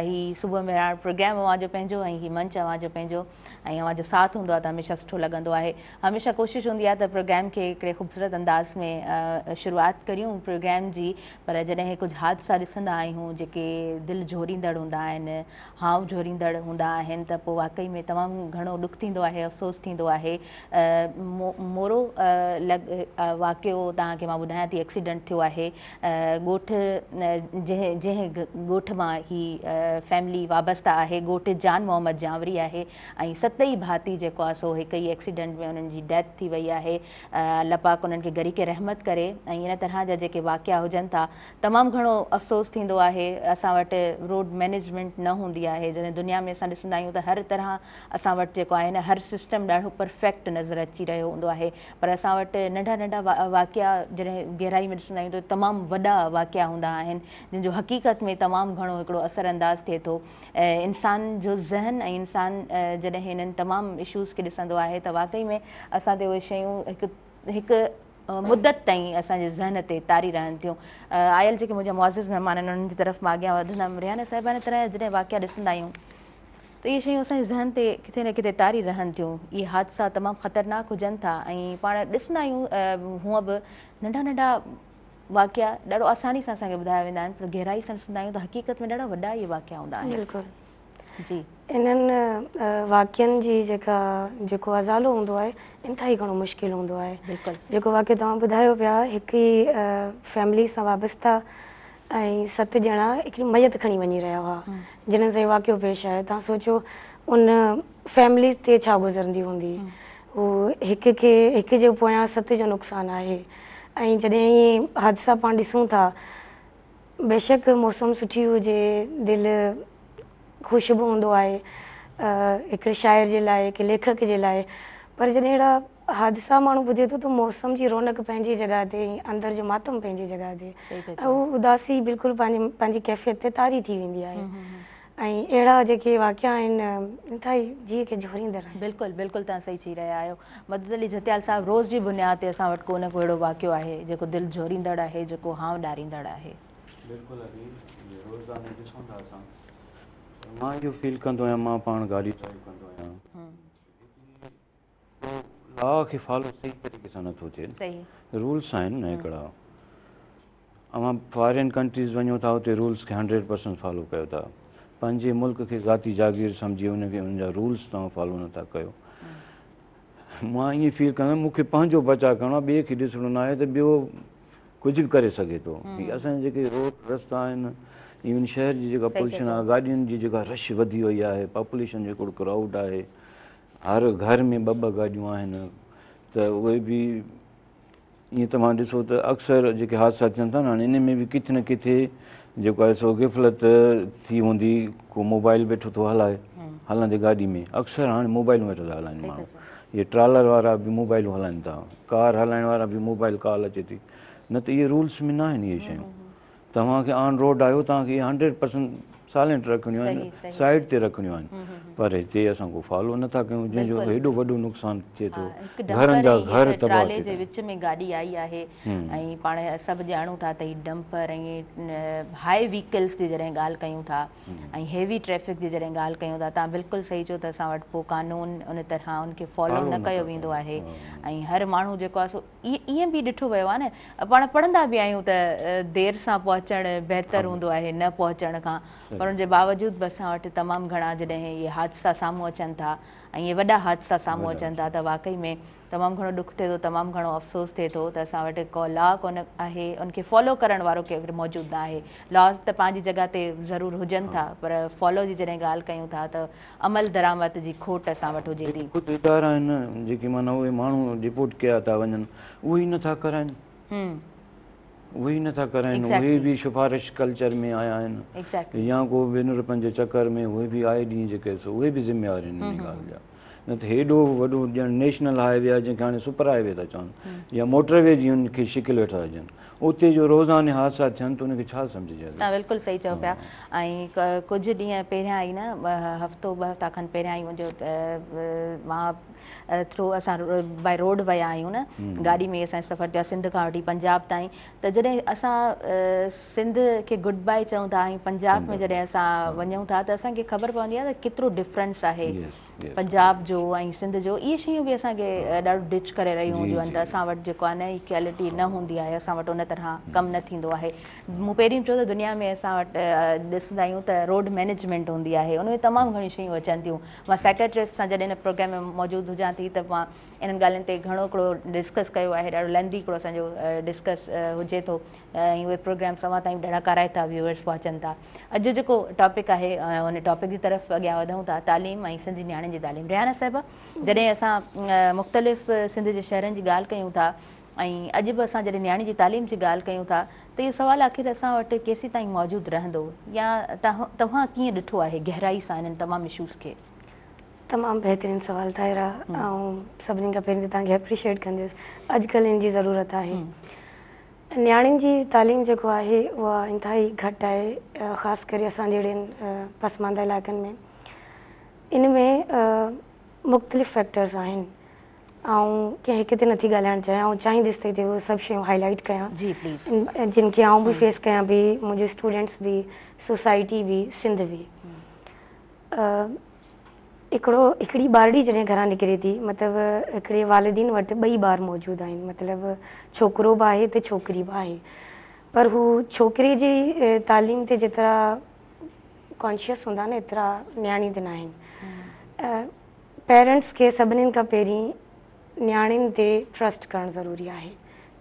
ही सुबुह मेहरान प्रोग्राम अवां जो पंहिंजो ऐं ही मंच अवां जो पंहिंजो, ऐं अवां जो साथ हूंदो आहे त हमेशह सुठो लॻंदो आहे। हमेशह कोशिशि हूंदी आहे त प्रोग्राम खे हिकिड़े ख़ूबसूरत अंदाज़ में शुरूआति करियूं प्रोग्राम जी, पर जॾहिं कुझु हादसा ॾिसंदा आहियूं जेके दिलि झोरींदड़ हूंदा आहिनि, हाव झोरींदड़ हूंदा आहिनि, त पोइ वाक़ई में तमामु घणो ॾुख थींदो आहे, अफ़सोस थींदो आहे। मोरो वाक़ियो तव्हांखे मां ॿुधायां थी, एक्सीडेंट थियो आहे ॻोठ जंहिं ॻोठ मां ही फैमिली वाबस्ता आहे। ॻोठ जान मोहम्मद जावरी आहे ऐं 7 ई भाती जेको आहे सो हिकु ई एक्सीडेंट में उन्हनि जी डेथ थी वई आहे। अल्लाह पाक उन्हनि खे गरी के रहमत करे। ऐं इन तरह जा जेके वाक़िया हुजनि था, तमामु घणो अफ़सोस थींदो आहे। असां वटि रोड मैनेजमेंट न हूंदी आहे। जॾहिं दुनिया में असां ॾिसंदा आहियूं त हर तरह असां वटि जेको आहे न हर सिस्टम ॾाढो परफेक्ट नज़र अची रहियो हूंदो आहे, पर असां वटि नंढा नंढा वाक़िया जॾहिं गहराई में ॾिसंदा आहियूं त तमामु वॾा वाक़िया हूंदा आहिनि, जिन जो हक़ीक़त में तमामु घणो हिकिड़ो असरअंदाज़ थिए थो। इंसान जो ज़हन ऐं इंसान जॾहिं हिननि तमामु इशूज़ खे ॾिसंदो आहे त वाक़ई में असां ते उहे शयूं हिकु मुद्दत ताईं असांजे ज़हन ते तारी रहनि थियूं। आयल जेके मुंहिंजा मुआज़िज़ महिमान आहिनि उन्हनि जी तरफ़ मां अॻियां वधंदमि। रेहाना साहिबा, इन तरह जॾहिं वाक़िया ॾिसंदा आहियूं त इहे शयूं असांजे ज़हन ते किथे न किथे तारी रहनि थियूं। इहे हादसा तमामु ख़तरनाक हुजनि था ऐं पाण ॾिसंदा आहियूं हूअं बि नंढा नंढा वाक़िया ॾाढो आसानी सां असांखे ॿुधाया वेंदा आहिनि, पर गहराई सां ॾिसंदा आहियूं त हक़ीक़त में ॾाढा वॾा इहे वाक़िया हूंदा आहिनि।
बिल्कुलु, इन्हनि वाक्यनि जी जेको अज़ालो हूंदो आहे इंतिहाई घणो मुश्किल हूंदो आहे। जेको वाक्य तव्हां ॿुधायो पिया, हिकु ई फैमिली सां वाबस्ता ऐं 7 ॼणा हिकिड़ी मयत खणी वञी रहिया हुआ जिन्हनि सां इहो वाक़ियो पेश आयो। तव्हां सोचो उन फैमिली ते छा गुज़रंदी हूंदी। हू हिक जे पोयां 7 जो नुक़सानु आहे। ऐं जॾहिं इहे हादसा पाण ॾिसूं था, बेशक मौसम सुठी हुजे, दिलि ख़ुशि बि हूंदो आहे हिकिड़े शाइर जे लाइ, हिकु लेखक जे लाइ, पर जॾहिं अहिड़ा हादसा माण्हू ॿुधे थो त मौसम जी रौनक पंहिंजी जॻह ते, अंदरि जो मातम पंहिंजी जॻह ते, ऐं उहा उदासी बिल्कुलु पंहिंजी कैफ़ियत ते तारी थी वेंदी आहे। ऐं अहिड़ा जेके वाक़िया आहिनि इंतिहाई जीअं की जोरींदड़ आहिनि।
बिल्कुलु बिल्कुलु तव्हां सही चई रहिया आहियो। मदद अली जतियाल साहिबु, रोज़ जी बुनियाद ते असां वटि को न को अहिड़ो वाक़ियो आहे जेको दिलि जोरींदड़ आहे, जेको हाव ॾारींदड़ आहे।
बिल्कुलु रोज़ाने ॾिसूं था असां, मां इहो फील कंदो आहियां, मां पाण गाॾी ड्राइव कंदो आहियां, लॉ खे फॉलो सही तरीक़े सां नथो थिए। रूल्स आहिनि न हिकिड़ा, अवां फॉरेन कंट्रीज़ वञो था, उते रूल्स खे 100% फॉलो कयो था। पंहिंजे मुल्क खे ज़ाती जागीर सम्झी उनखे उनजा रूल्स तव्हां फॉलो नथा कयो। मां ईअं फील कंदो आहियां मूंखे पंहिंजो बचाव करिणो आहे, ॿिए खे ॾिसणो न आहे त ॿियो कुझु बि करे सघे थो। की असांजे जेके रोड रस्ता आहिनि, इवन शहर जी जेका पोल्यूशन आहे, गाॾियुनि जी जेका रश वधी वई आहे, पॉपुलेशन जेको क्राउड आहे, हर घर में 2-2 गाॾियूं आहिनि, त उहे बि ईअं तव्हां ॾिसो त अक्सर जेके हादसा थियनि था न, हाणे इन में बि किथे न किथे जेको आहे सो गिफ़लत थी हूंदी। को मोबाइल वेठो थो हलाए हलंदे गाॾी में, अक्सर हाणे मोबाइलूं वेठो था हलाइनि माण्हू। इहे ट्रालर वारा बि मोबाइलूं हलाइनि था, कार हलाइण वारा बि मोबाइल कॉल अचे थी। न त इहे रूल्स में न आहिनि इहे शयूं। तव्हांखे ऑन रोड आहियो, तव्हांखे 100% साइलेंट रखणियूं आहिनि, साइड ते रखणियूं आहिनि, पर हिते असां को फॉलो नथा कयूं, जंहिंजो हेॾो वॾो नुक़सानु थिए थो। घरनि जा घर तबाह
ट्राले जे विच में गाॾी आई आहे ऐं पाण सभु ॼाणूं था त ही डंपर ऐं हाई व्हीकल्स जी जॾहिं ॻाल्हि कयूं था ऐं हेवी ट्रैफ़िक जी जॾहिं ॻाल्हि कयूं था, तव्हां बिल्कुलु सही चओ त असां वटि पोइ कानून उन तरह उनखे फॉलो न कयो वेंदो आहे। ऐं हर माण्हू जेको आहे सो ईअं बि ॾिठो वियो आहे न, पाण पढ़ंदा बि आहियूं त देरि सां पहुचणु बहितरु हूंदो आहे न पहुचण खां, पर उनजे बावजूदि बि असां वटि तमामु घणा जॾहिं इहे हादसा साम्हूं अचनि था ऐं इहे वॾा हादसा साम्हूं अचनि था, त वाक़ई में तमामु घणो ॾुख थिए थो, तमामु घणो अफ़सोस थिए थो त असां वटि को लॉ कोन आहे, उनखे फॉलो करण वारो केरु मौजूदु न आहे। लॉस त पंहिंजी जॻह ते ज़रूरु हुजनि था, पर फॉलो जी जॾहिं ॻाल्हि कयूं था त अमल दरामद जी खोट असां वटि हुजे थी।
ख़ुदि इदारा आहिनि जेके माना उहे माण्हू रिपोर्ट कया था वञनि, उहे ई नथा कराइनि, उहे ई नथा कराइनि। उहे बि सिफारिश कल्चर में आया आहिनि, या को ॿिनि रुपयनि जे चकर में उहे बि आए ॾींहं जेके उहे बि ज़िम्मेवार आहिनि इन ॻाल्हि जा। न त हेॾो वॾो ॼण नेशनल हाईवे आहे जंहिंखे हाणे सुपर हाईवे था चवनि, या मोटरवे जी उनखे शिकिल वेठा हुजनि, उते जो रोज़ाने हादसा थियनि त उनखे छा सम्झिजे।
तव्हां बिल्कुलु सही चओ पिया। ऐं कुझु ॾींहं पहिरियां ई न, हफ़्तो 2 हफ़्ता खनि पहिरियां ई मुंहिंजो मां थ्रू असां बाय रोड विया आहियूं न, गाॾी में असांजो सफ़र थियो सिंध खां वठी पंजाब ताईं। त जॾहिं असां सिंध खे गुड बाय चऊं था ऐं पंजाब में जॾहिं असां वञूं था, त असांखे ख़बर पवंदी आहे त केतिरो डिफरेंस आहे पंजाब जो ऐं सिंध जो। इहे शयूं बि असांखे ॾाढो डिच करे रहियूं हूंदियूं आहिनि, त असां वटि जेको आहे न इक्वेलिटी न हूंदी आहे, असां वटि उन तरह कमु न थींदो आहे। मूं पहिरीं चयो त दुनिया में असां वटि ॾिसंदा आहियूं त रोड मैनेजमेंट हूंदी आहे, उन में तमामु घणियूं शयूं अचनि थियूं। मां सेक्रेटरीस सां जॾहिं हिन प्रोग्राम में मौजूदु हुजां थी त मां इन्हनि ॻाल्हियुनि ते घणो हिकिड़ो डिस्कस कयो आहे, ॾाढो लेंदी हिकिड़ो असांजो डिस्कस हुजे थो ऐं उहे प्रोग्राम तव्हां ताईं ॾाढा कराए था, व्यूअर्स पहुचनि था। अॼु जेको टॉपिक आहे उन टॉपिक जी तरफ़ अॻियां वधूं था, तालीम ऐं सिंधी नियाणियुनि जी तालीम। रिहाना साहिबा, जॾहिं असां मुख़्तलिफ़ सिंध जे शहरनि जी ॻाल्हि कयूं था ऐं अॼु बि असां जॾहिं नियाणी जी तालीम जी ॻाल्हि कयूं था, त इहो सुवालु आख़िर असां वटि केसीं ताईं मौजूदु रहंदो, या तव्हां कीअं ॾिठो आहे गहराई सां इन्हनि तमामु इशूज़ खे?
तमामु बहितरीनु सुवालु ताहिरा, ऐं सभिनी खां पहिरीं त तव्हांखे एप्रिशिएट कंदसि। अॼुकल्ह हिन जी ज़रूरत आहे। नियाणियुनि जी तालीम जेको आहे उहा इंतिहाई घटि आहे, ख़ासि करे असां जहिड़नि पसमानदा इलाइक़नि में। इन में मुख़्तलिफ़ फैक्टर्स आहिनि, ऐं कंहिं हिक ते नथी ॻाल्हाइणु चाहियां, ऐं चाहींदसि त उहे सभु शयूं हाईलाइट कयां, जिन खे आउं बि फेस कयां पई, मुंहिंजे स्टूडेंट्स बि, सोसाइटी बि, सिंध बि। हिकिड़ी ॿारड़ी जॾहिं घरां निकिरे थी, मतिलबु हिकिड़े वालिदीन वटि 2 ॿार मौजूदु आहिनि, मतिलबु छोकिरो बि आहे त छोकिरी बि आहे, पर हू छोकिरे जी तालीम ते जेतिरा कॉन्शियस हूंदा न एतिरा न्याणी त न आहिनि। पेरेंट्स खे सभिनीनि खां पहिरीं न्याणियुनि ते ट्रस्ट करणु ज़रूरी आहे,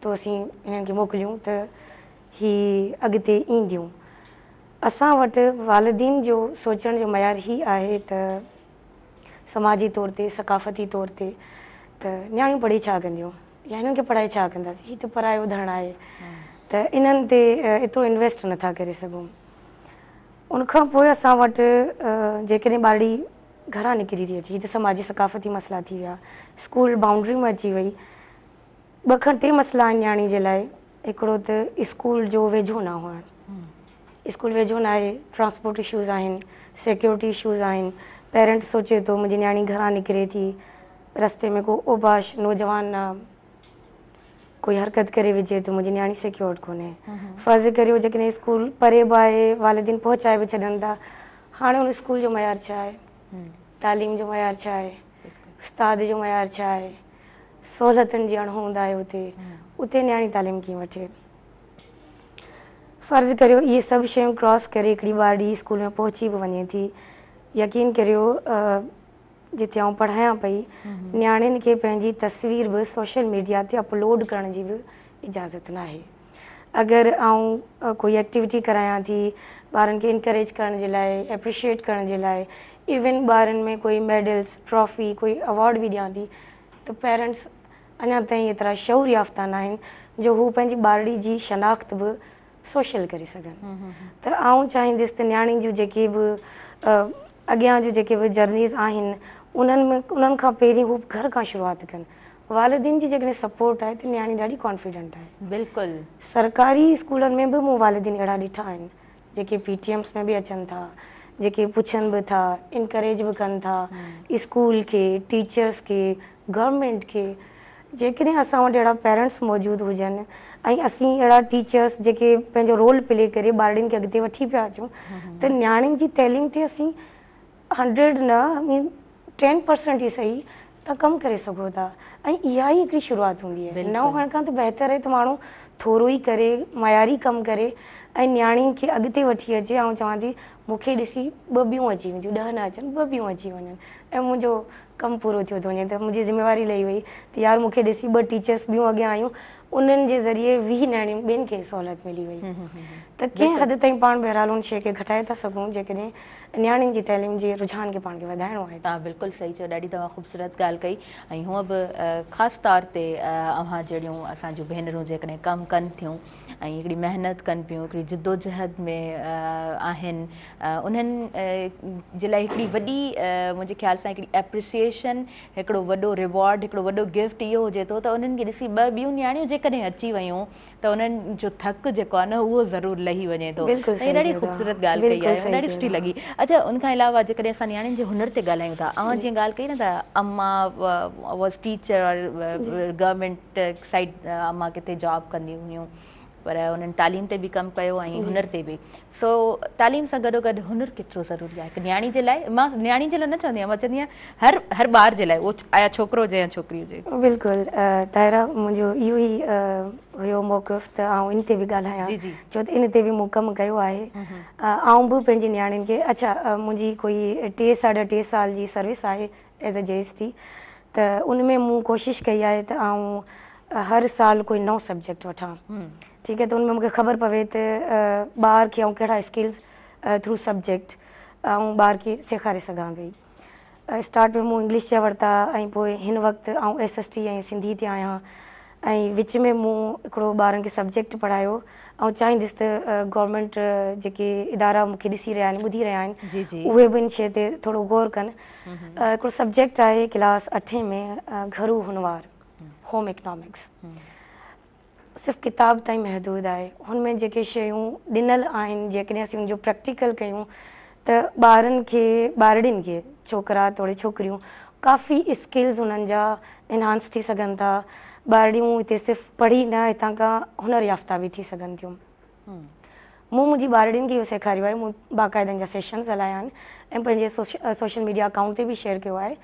तो असीं हिननि खे मोकिलियूं त ही अॻिते ईंदियूं। असां वटि वालिदीन जो सोचण जो मयार ही आहे त समाजी तौर ते, सकाफ़ती तौर ते त न्याणियूं पढ़ी छा कंदियूं या हिननि खे पढ़ाए छा कंदासीं, हीअ त परायो धण आहे, त इन्हनि ते एतिरो इन्वेस्ट नथा करे सघूं। उनखां पोइ असां वटि जेकॾहिं ॿारड़ी घरां निकिरी थी अचे, हीअ त समाजी सकाफ़ती मसइला थी विया, स्कूल बाउंड्री में अची वई। 2 खां 3 मसइला आहिनि न्याणी जे लाइ। हिकिड़ो त स्कूल जो वेझो न हुअणु, स्कूल वेझो न आहे, ट्रांसपोर्ट इशूज़ आहिनि, सिक्योरिटी इशूज़ आहिनि। पेरेंट्स सोचे थो मुंहिंजी न्याणी घरां निकिरे थी, रस्ते में को ओबाश नौजवान कोई हरकत करे विझे त मुंहिंजी न्याणी सिक्योर्ड कोन्हे। फ़र्ज़ु करियो जेकॾहिं स्कूल परे बि आहे, वालिदीन पहुचाए बि छॾनि था, हाणे उन स्कूल जो मयार छा आहे, तालीम जो मयार छा आहे, उस्ताद जो मयार छा आहे, सहूलियतुनि जी अणहूंद आहे उते न्याणी तालीम कीअं वठे। फ़र्ज़ु करियो इहे सभु शयूं क्रॉस करे हिकिड़ी ॿारड़ी स्कूल में पहुची बि वञे थी, यकीन करियो जिते आउं पढ़ायां पई, न्याणियुनि खे पंहिंजी तस्वीर बि सोशल मीडिया ते अपलोड करण जी बि इजाज़त न आहे। अगरि आउं कोई एक्टिविटी करायां थी ॿारनि खे इनकरेज करण जे लाइ, एप्रिशिएट करण जे लाइ, इवन ॿारनि में कोई मेडल्स, ट्रॉफ़ी, कोई अवॉर्ड बि ॾियां थी, त पेरेंट्स अञा ताईं एतिरा शऊर याफ़्ता न आहिनि जो हू पंहिंजी ॿारड़ी जी शनाख़्त बि सोशल करे सघनि। त आउं चाहींदसि त न्याणी जूं जेके बि अॻियां जूं जेके बि जर्नीज़ आहिनि उन्हनि खां पहिरीं हू घर खां शुरूआति कनि। वालिदीन जी जेकॾहिं सपोर्ट आहे त न्याणी ॾाढी कॉन्फिडेंट आहे।
बिल्कुलु।
सरकारी स्कूलनि में बि मूं वालिदीन अहिड़ा ॾिठा आहिनि जेके PTMs में बि अचनि था, जेके पुछनि बि था, इनकरेज बि कनि था स्कूल खे, टीचर्स खे, गवर्नमेंट खे। जेकॾहिं असां वटि अहिड़ा पेरेंट्स मौजूदु हुजनि ऐं असीं अहिड़ा टीचर्स जेके पंहिंजो रोल प्ले करे ॿारड़ियुनि खे अॻिते वठी पिया अचूं, त न्याणियुनि जी तइलीम ते असीं 100 न 10% ई सही त कमु करे सघो था। ऐं इहा ई हिकिड़ी शुरूआति हूंदी आहे। न हुअण खां त बहितर आहे त माण्हू थोरो ई करे, मयारी कमु करे ऐं न्याणियुनि खे अॻिते वठी अचे। ऐं चवां थी मूंखे ॾिसी 2 ॿियूं अची वेंदियूं, 10 न अचनि, 2 ॿियूं अची वञनि ऐं मुंहिंजो कमु पूरो थियो थो वञे। त मुंहिंजी ज़िम्मेवारी लही वई त यार मूंखे ॾिसी 2 टीचर्स ॿियूं अॻियां आयूं, उन्हनि जे ज़रिए 20 न्याणियूं ॿियनि खे सहूलियत मिली वई। त कंहिं हद ताईं पाण बहरहाल उन शइ खे घटाए था सघूं जेकॾहिं न्याणियुनि जी तइलीम जे रुझान खे पाण खे वधाइणो आहे।
तव्हां बिल्कुलु सही चयो, ॾाढी तव्हां ख़ूबसूरत ॻाल्हि कई। ऐं हूअं बि ख़ासि तौर ते अव्हां जहिड़ियूं असांजूं भेनरूं जेकॾहिं कमु कनि थियूं ऐं हिकिड़ी महिनत कनि पियूं, हिकिड़ी जिदोजहद में आहिनि, उन्हनि जे लाइ हिकिड़ी वॾी मुंहिंजे ख़्याल सां हिकिड़ी एप्रिसिएशन, हिकिड़ो वॾो रिवॉर्ड, हिकिड़ो वॾो गिफ्ट इहो हुजे थो त उन्हनि खे ॾिसी 2 ॿियूं न्याणियूं जेकॾहिं अची वियूं त उन्हनि जो थकु जेको आहे न उहो ज़रूरु लही वञे थो। ॾाढी ख़ूबसूरत ॻाल्हि कई आहे, ॾाढी सुठी लॻी। अच्छा, उनखां अलावा जेकॾहिं असां न्याणियुनि जे हुनर ते ॻाल्हायूं था, अव्हां जीअं ॻाल्हि कई न त अम्मा वॉज टीचर और गवर्नमेंट साइड अम्मा किथे जॉब कंदी हुयूं, पर उन्हनि तालीम ते बि कमु कयो ऐं हुनर ते बि। सो तालीम सां गॾोगॾु हुनर केतिरो ज़रूरी आहे हिकु न्याणी जे लाइ? मां न्याणी जे लाइ न चवंदी आहियां, मां चवंदी आहियां हर ॿार जे लाइ, उहो आया छोकिरो हुजे या छोकिरी हुजे। बिल्कुलु
ताहिरा, मुंहिंजो इहो ई हुयो मौक़िफ़ त आउं इन ते बि ॻाल्हायां, छो त इन ते बि मूं कमु कयो आहे। आउं बि पंहिंजी न्याणियुनि खे, अच्छा मुंहिंजी कोई 3 साढा 3 साल जी सर्विस आहे एज़ अ JST, त उन में मूं कोशिशि कई आहे त आउं हर साल कोई नओं सब्जेक्ट वठां। ठीकु आहे, त उनमें मूंखे ख़बर पवे त ॿार खे आउं कहिड़ा स्किल्स थ्रू सब्जेक्ट आउं ॿार खे सेखारे सघां पई। स्टार्ट में मूं इंग्लिश जा वरिता ऐं पोइ हिन वक़्तु आउं SST ऐं सिंधी ते आहियां ऐं विच में मूं हिकिड़ो ॿारनि खे सब्जेक्ट पढ़ायो। ऐं चाहींदसि त गवर्नमेंट जेके इदारा मूंखे ॾिसी रहिया आहिनि, ॿुधी रहिया आहिनि, उहे बि इन शइ ते थोरो गौर कनि। हिकिड़ो सब्जेक्ट आहे क्लास 8 में घरू हुनवार, होम इकनॉमिक्स। सिर्फ़ु किताब ताईं महदूद आहे। हुनमें जेके शयूं ॾिनल आहिनि, जेकॾहिं असीं उनजो प्रैक्टिकल कयूं त ॿारनि खे, ॿारड़ियुनि खे, छोकिरा तोड़े छोकिरियूं, काफ़ी स्किल्स उन्हनि जा इनहांस थी सघनि था। ॿारड़ियूं हिते सिर्फ़ु पढ़ी न, हितां खां हुनर याफ़्ता बि थी सघनि थियूं। मूं मुंहिंजी ॿारड़ियुनि खे इहो सेखारियो आहे। मूं बाक़ाइदा जा सेशन्स हलाया आहिनि ऐं पंहिंजे सोशल मीडिया अकाउंट ते बि शेयर कयो आहे।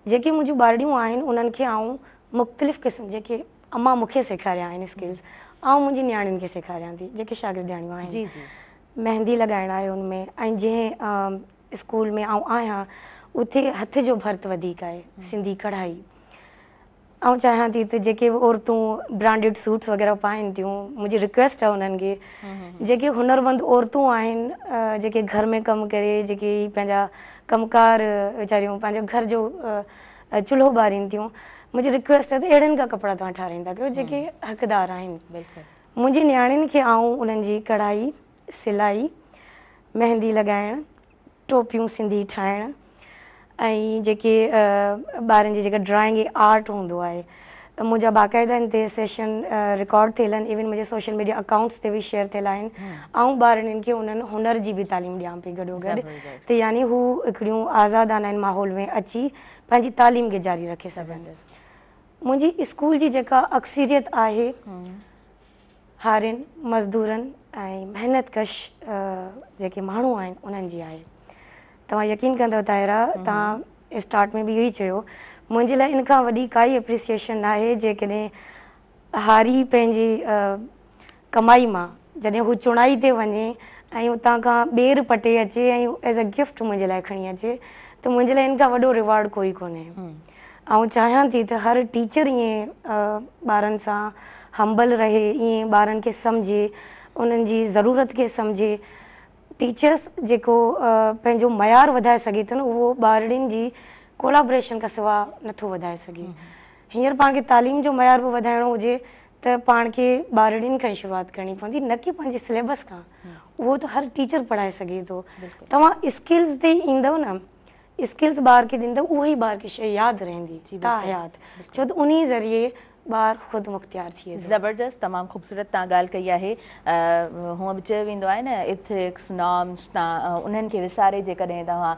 जेके मुंहिंजूं ॿारड़ियूं आहिनि उन्हनि खे आउं मुख़्तलिफ़ क़िस्म जेके अम्मा मूंखे सेखारिया आहिनि स्किल्स, आउं मुंहिंजी न्याणियुनि खे सेखारियां थी, जेके शागिर्दियाणियूं आहिनि। मेहंदी लॻाइणु आहे उनमें, ऐं जंहिं स्कूल में आउं आहियां उते हथ जो भर्त वधीक आहे, सिंधी कढ़ाई। ऐं चाहियां थी त जेके औरतूं ब्रांडेड सूट्स वग़ैरह पाइनि थियूं, मुंहिंजी रिक्वेस्ट आहे उन्हनि खे जेके हुनरमंद औरतूं आहिनि, जेके घर में कमु करे, जेके पंहिंजा कमकार वीचारियूं पंहिंजो घर जो चुल्हो ॿारीनि थियूं, मुंहिंजी रिक्वेस्ट आहे त अहिड़नि खां कपिड़ा तव्हां ठाराईंदा कयो जेके हक़दार आहिनि। मुंहिंजी नियाणियुनि खे आऊं उन्हनि जी कढ़ाई, सिलाई, मेहंदी लॻाइणु, टोपियूं सिंधी ठाहिणु, ऐं जेके ॿारनि जी जेका ड्राइंग आर्ट हूंदो आहे, मुंहिंजा बाक़ाइदा इन ते सेशन रिकॉर्ड थियल आहिनि, इवन मुंहिंजे सोशल मीडिया अकाउंट्स ते बि शेयर थियल आहिनि। ऐं ॿारनि खे उन्हनि हुनर जी बि तालीम ॾियां पई गॾोगॾु, त यानी हू हिकिड़ियूं आज़ादाना माहौल में अची पंहिंजी तालीम खे जारी रखे सघनि। मुंहिंजी स्कूल जी जेका अक्सरियत आहे हारियुनि, मज़दूरनि ऐं महिनतकश जेके माण्हू आहिनि उन्हनि जी आहे। तव्हां यकीन कंदव ताहिरा, तव्हां स्टार्ट में बि इहो ई चयो, मुंहिंजे लाइ इन खां वॾी काई एप्रिसिएशन न आहे जेकॾहिं हारी पंहिंजी कमाई मां जॾहिं हू चुणाई ते वञे ऐं उतां खां ॿेर पटे अचे ऐं एज़ अ गिफ्ट मुंहिंजे लाइ खणी अचे, त मुंहिंजे लाइ इन खां वॾो रिवॉर्ड कोई कोन्हे। ऐं चाहियां थी त हर टीचर ईअं ॿारनि सां हंबल रहे, ईअं ॿारनि खे सम्झे, उन्हनि जी ज़रूरत खे सम्झे। टीचर्स जेको पंहिंजो मयार वधाए सघे थो न, उहो ॿारड़ियुनि जी कोलाब्रेशन खां सवाइ नथो वधाए सघे। हींअर पाण खे तालीम जो मयार बि वधाइणो हुजे त पाण खे ॿारड़ियुनि खां ई शुरूआति करणी पवंदी, न की पंहिंजे सिलेबस खां। उहो त हर टीचर पढ़ाए सघे थो। तव्हां स्किल्स ते ईंदव न, स्किल्स ॿार खे ॾींदव, उहो ई ॿार खे शइ यादि रहंदी ताहयात, छो त उन ज़रिए ॿार ख़ुदि मुख़्तियार थिए।
ज़बरदस्त, तमामु ख़ूबसूरत तव्हां ॻाल्हि कई आहे। हूअं बि चयो वेंदो आहे न, इथिक्स, नॉर्म्स, तव्हां उन्हनि खे विसारे जेकॾहिं तव्हां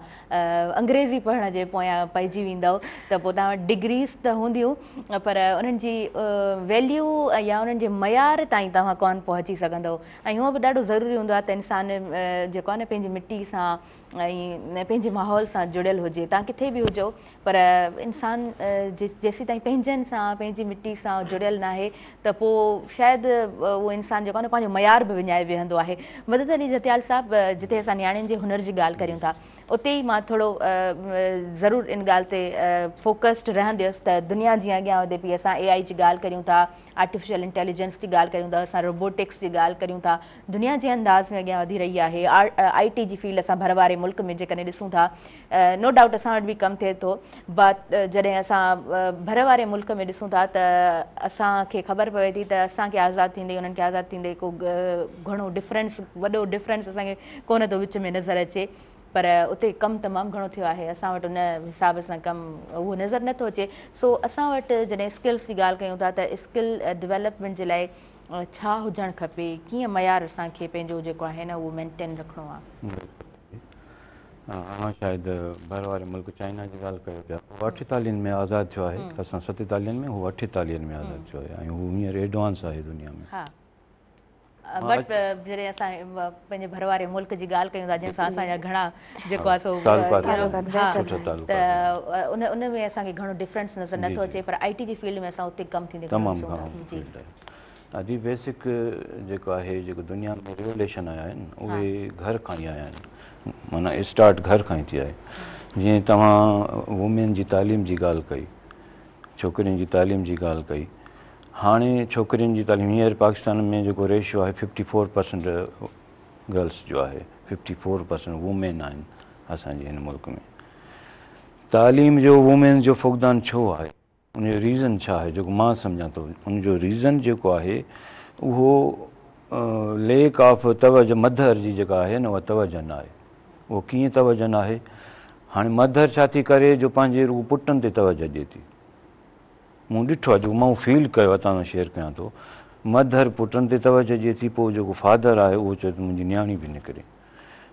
अंग्रेज़ी पढ़ण जे पोयां पइजी वेंदव त पोइ तव्हां डिग्रीज़ त हूंदियूं पर उन्हनि जी वैल्यू या उन्हनि जे मयार ताईं तव्हां कोन पहुची सघंदव। ऐं हूअं बि ॾाढो ज़रूरी हूंदो आहे त इंसान जेको आहे न पंहिंजी मिटी सां ऐं पंहिंजे माहौल सां जुड़ियल हुजे। तव्हां किथे बि हुजो पर इंसान जेसीं ताईं पंहिंजनि सां, पंहिंजी मिटी सां जुड़ियल न आहे त पोइ शायदि उहो इंसानु जेको आहे न पंहिंजो मयार बि विञाए वेहंदो आहे। मदद अली जतियाल साहिबु, जिते असां नियाणियुनि जे हुनर जी ॻाल्हि करियूं था, उते ई मां थोरो ज़रूरु इन ॻाल्हि ते फोकस्ड रहंदसि त दुनिया जीअं अॻियां वधे पई, असां AI जी ॻाल्हि करियूं था, आर्टिफिशियल इंटेलिजेंस जी ॻाल्हि करियूं था, असां रोबोटिक्स जी ॻाल्हि करियूं था, दुनिया जे अंदाज़ में अॻियां वधी रही आहे। IT जी फील्ड असां भर वारे मुल्क में जेकॾहिं ॾिसूं था, नो डाउट असां वटि बि कमु थिए थो, बट जॾहिं असां भर वारे मुल्क में ॾिसूं था त असांखे ख़बर पवे थी त असांखे आज़ादु थींदे उन्हनि खे आज़ादु थींदे को घणो डिफरेंस, वॾो डिफरेंस असांखे कोन थो विच में नज़र अचे, पर उते कमु तमामु घणो थियो आहे। असां वटि उन हिसाब सां कमु उहो नज़र नथो अचे। सो असां वटि जॾहिं स्किल्स जी ॻाल्हि कयूं था त स्किल डेवलपमेंट जे लाइ छा हुजणु खपे, कीअं मयार असांखे पंहिंजो जेको आहे न उहो मेंटेन रखिणो आहे?
शायदि भर वारे मुल्क चाइना जी ॻाल्हि कयो पिया, उहो 48 में आज़ादु थियो आहे, असां 47 में, हू 48 में आज़ादु थियो आहे ऐं हू हींअर एडवांस आहे दुनिया में।
बट जॾहिं असां पंहिंजे भर वारे मुल्क जी ॻाल्हि कयूं था जंहिंसां असांजा घणा जेको आहे सो त उन में असांखे घणो डिफरेंस नज़र नथो अचे, पर IT जी फील्ड में असां उते कमु थींदे
तमामु घणो अॼु बेसिक जेको आहे, जेको दुनिया में रेवोल्यूशन आया आहिनि उहे घर खां ई आया आहिनि, माना स्टार्ट घर खां ई थी आहे। जीअं तव्हां वुमेन जी तालीम जी ॻाल्हि कई, छोकिरियुनि जी तालीम जी ॻाल्हि कई, हाणे छोकिरियुनि जी तालीम हींअर पाकिस्तान में जेको रेशियो आहे 54% गर्ल्स जो आहे, 54% वुमेन आहिनि असांजे हिन मुल्क में। तालीम जो वुमेन जो फुक़दान छो आहे, उनजो रीज़न छा आहे जेको मां सम्झां थो? उनजो रीज़न जेको आहे उहो लेक ऑफ तवजो, मदर जी जेका आहे न उहा तवजो न आहे। उहो कीअं तवजो न आहे? हाणे मदर छा थी करे जो पंहिंजे रुॻो पुटनि ते तवजो ॾिए थी। मूं ॾिठो आहे, जेको मां फील कयो आहे तव्हां सां शेयर कयां थो, मदर पुटनि ते तवजो ॾिए थी, पोइ जेको फादर आहे उहो चए थो मुंहिंजी नियाणी बि निकिरे।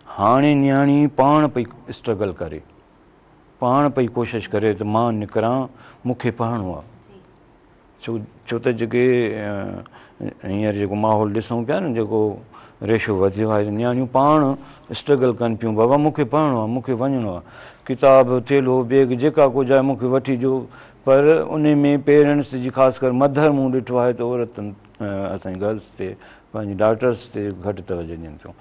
हाणे नियाणी पाण पई स्ट्रगल करे, पाण पई कोशिशि करे त मां निकिरां, मूंखे पढ़णो आहे। छो त जेके हींअर जेको माहौल ॾिसूं पिया न, जेको रेशियो वधियो आहे, नियाणियूं पाण स्ट्रगल कनि पियूं, बाबा मूंखे पढ़णो आहे, मूंखे वञिणो आहे, किताब, थेलो, बैग जेका कुझु आहे मूंखे वठी ॾियो। पर उन में पेरेंट्स जी ख़ासि कर मदर मूं ॾिठो आहे त औरतुनि असांजी गर्ल्स ते पंहिंजी डॉक्टर्स ते घटि तवजो ॾियनि थियूं।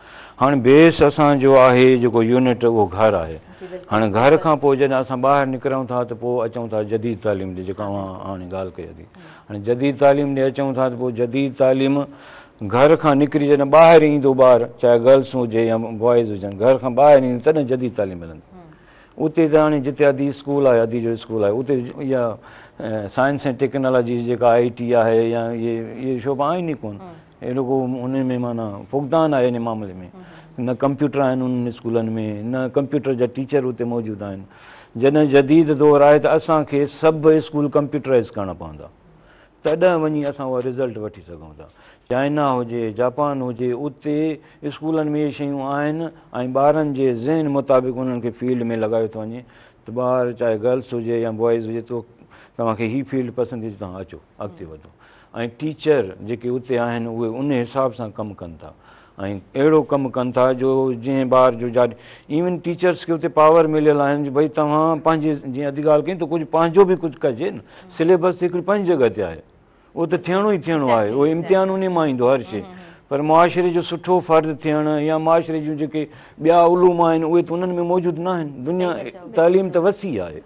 हाणे बेस असांजो आहे जेको यूनिट उहो घरु आहे। हाणे घर खां पोइ जॾहिं असां ॿाहिरि निकिरूं था त पोइ अचूं था जदीद तालीम ते, जेका मां हाणे ॻाल्हि कई थी। हाणे जदीद तालीम ॾे अचूं था त पोइ जदीद तालीम घर खां निकिरी जॾहिं ॿाहिरि ईंदो ॿारु, चाहे गर्ल्स हुजे या बॉइज़ हुजनि, घर खां ॿाहिरि ईंदो तॾहिं जदीद तालीम मिलंदी। उते त हाणे जिते अदी स्कूल आहे, अदी जो स्कूल आहे, उते इहा साइंस ऐं टेक्नोलॉजी जेका IT आहे या इहे शोबा आहिनि ई कोन। अहिड़ो को उन में माना फुक़दान आहे इन मामले में। न कंप्यूटर आहिनि उन्हनि स्कूलनि में, न कंप्यूटर जा टीचर उते मौजूदु आहिनि। जॾहिं जदीद दौरु आहे त असांखे सभु स्कूल कंप्यूटराइज़ करणा पवंदा, तॾहिं वञी असां उहा रिज़ल्ट वठी सघूं था। चाइना हुजे, जापान हुजे, उते स्कूलनि में इहे शयूं आहिनि ऐं ॿारनि जे ज़हन मुताबिक़ उन्हनि खे फील्ड में लॻायो थो वञे त ॿारु चाहे गर्ल्स हुजे या बॉइज़ हुजे, तो तव्हांखे हीअ फील्ड पसंदि हुजे, तव्हां अचो अॻिते वधो। ऐं टीचर जेके उते आहिनि उहे उन हिसाब सां कमु कनि था ऐं अहिड़ो कमु कनि था जो जीअं ॿार जो जाॾे इवन टीचर्स खे उते पावर मिलियल आहिनि भई तव्हां पंहिंजे, जीअं अॼु ॻाल्हि कई त कुझु पंहिंजो बि कुझु कजे न। सिलेबस हिकिड़ी पंहिंजी जॻह ते आहे, उहो त थियणो ई थियणो आहे, उहो इम्तिहान उन मां ईंदो हर शइ। पर मुआशिरे जो सुठो फ़र्ज़ु थियणु या मुआशिरे जूं जेके ॿिया उलूम आहिनि उहे त उन्हनि में मौजूदु न आहिनि। दुनिया तालीम त वसी आहे,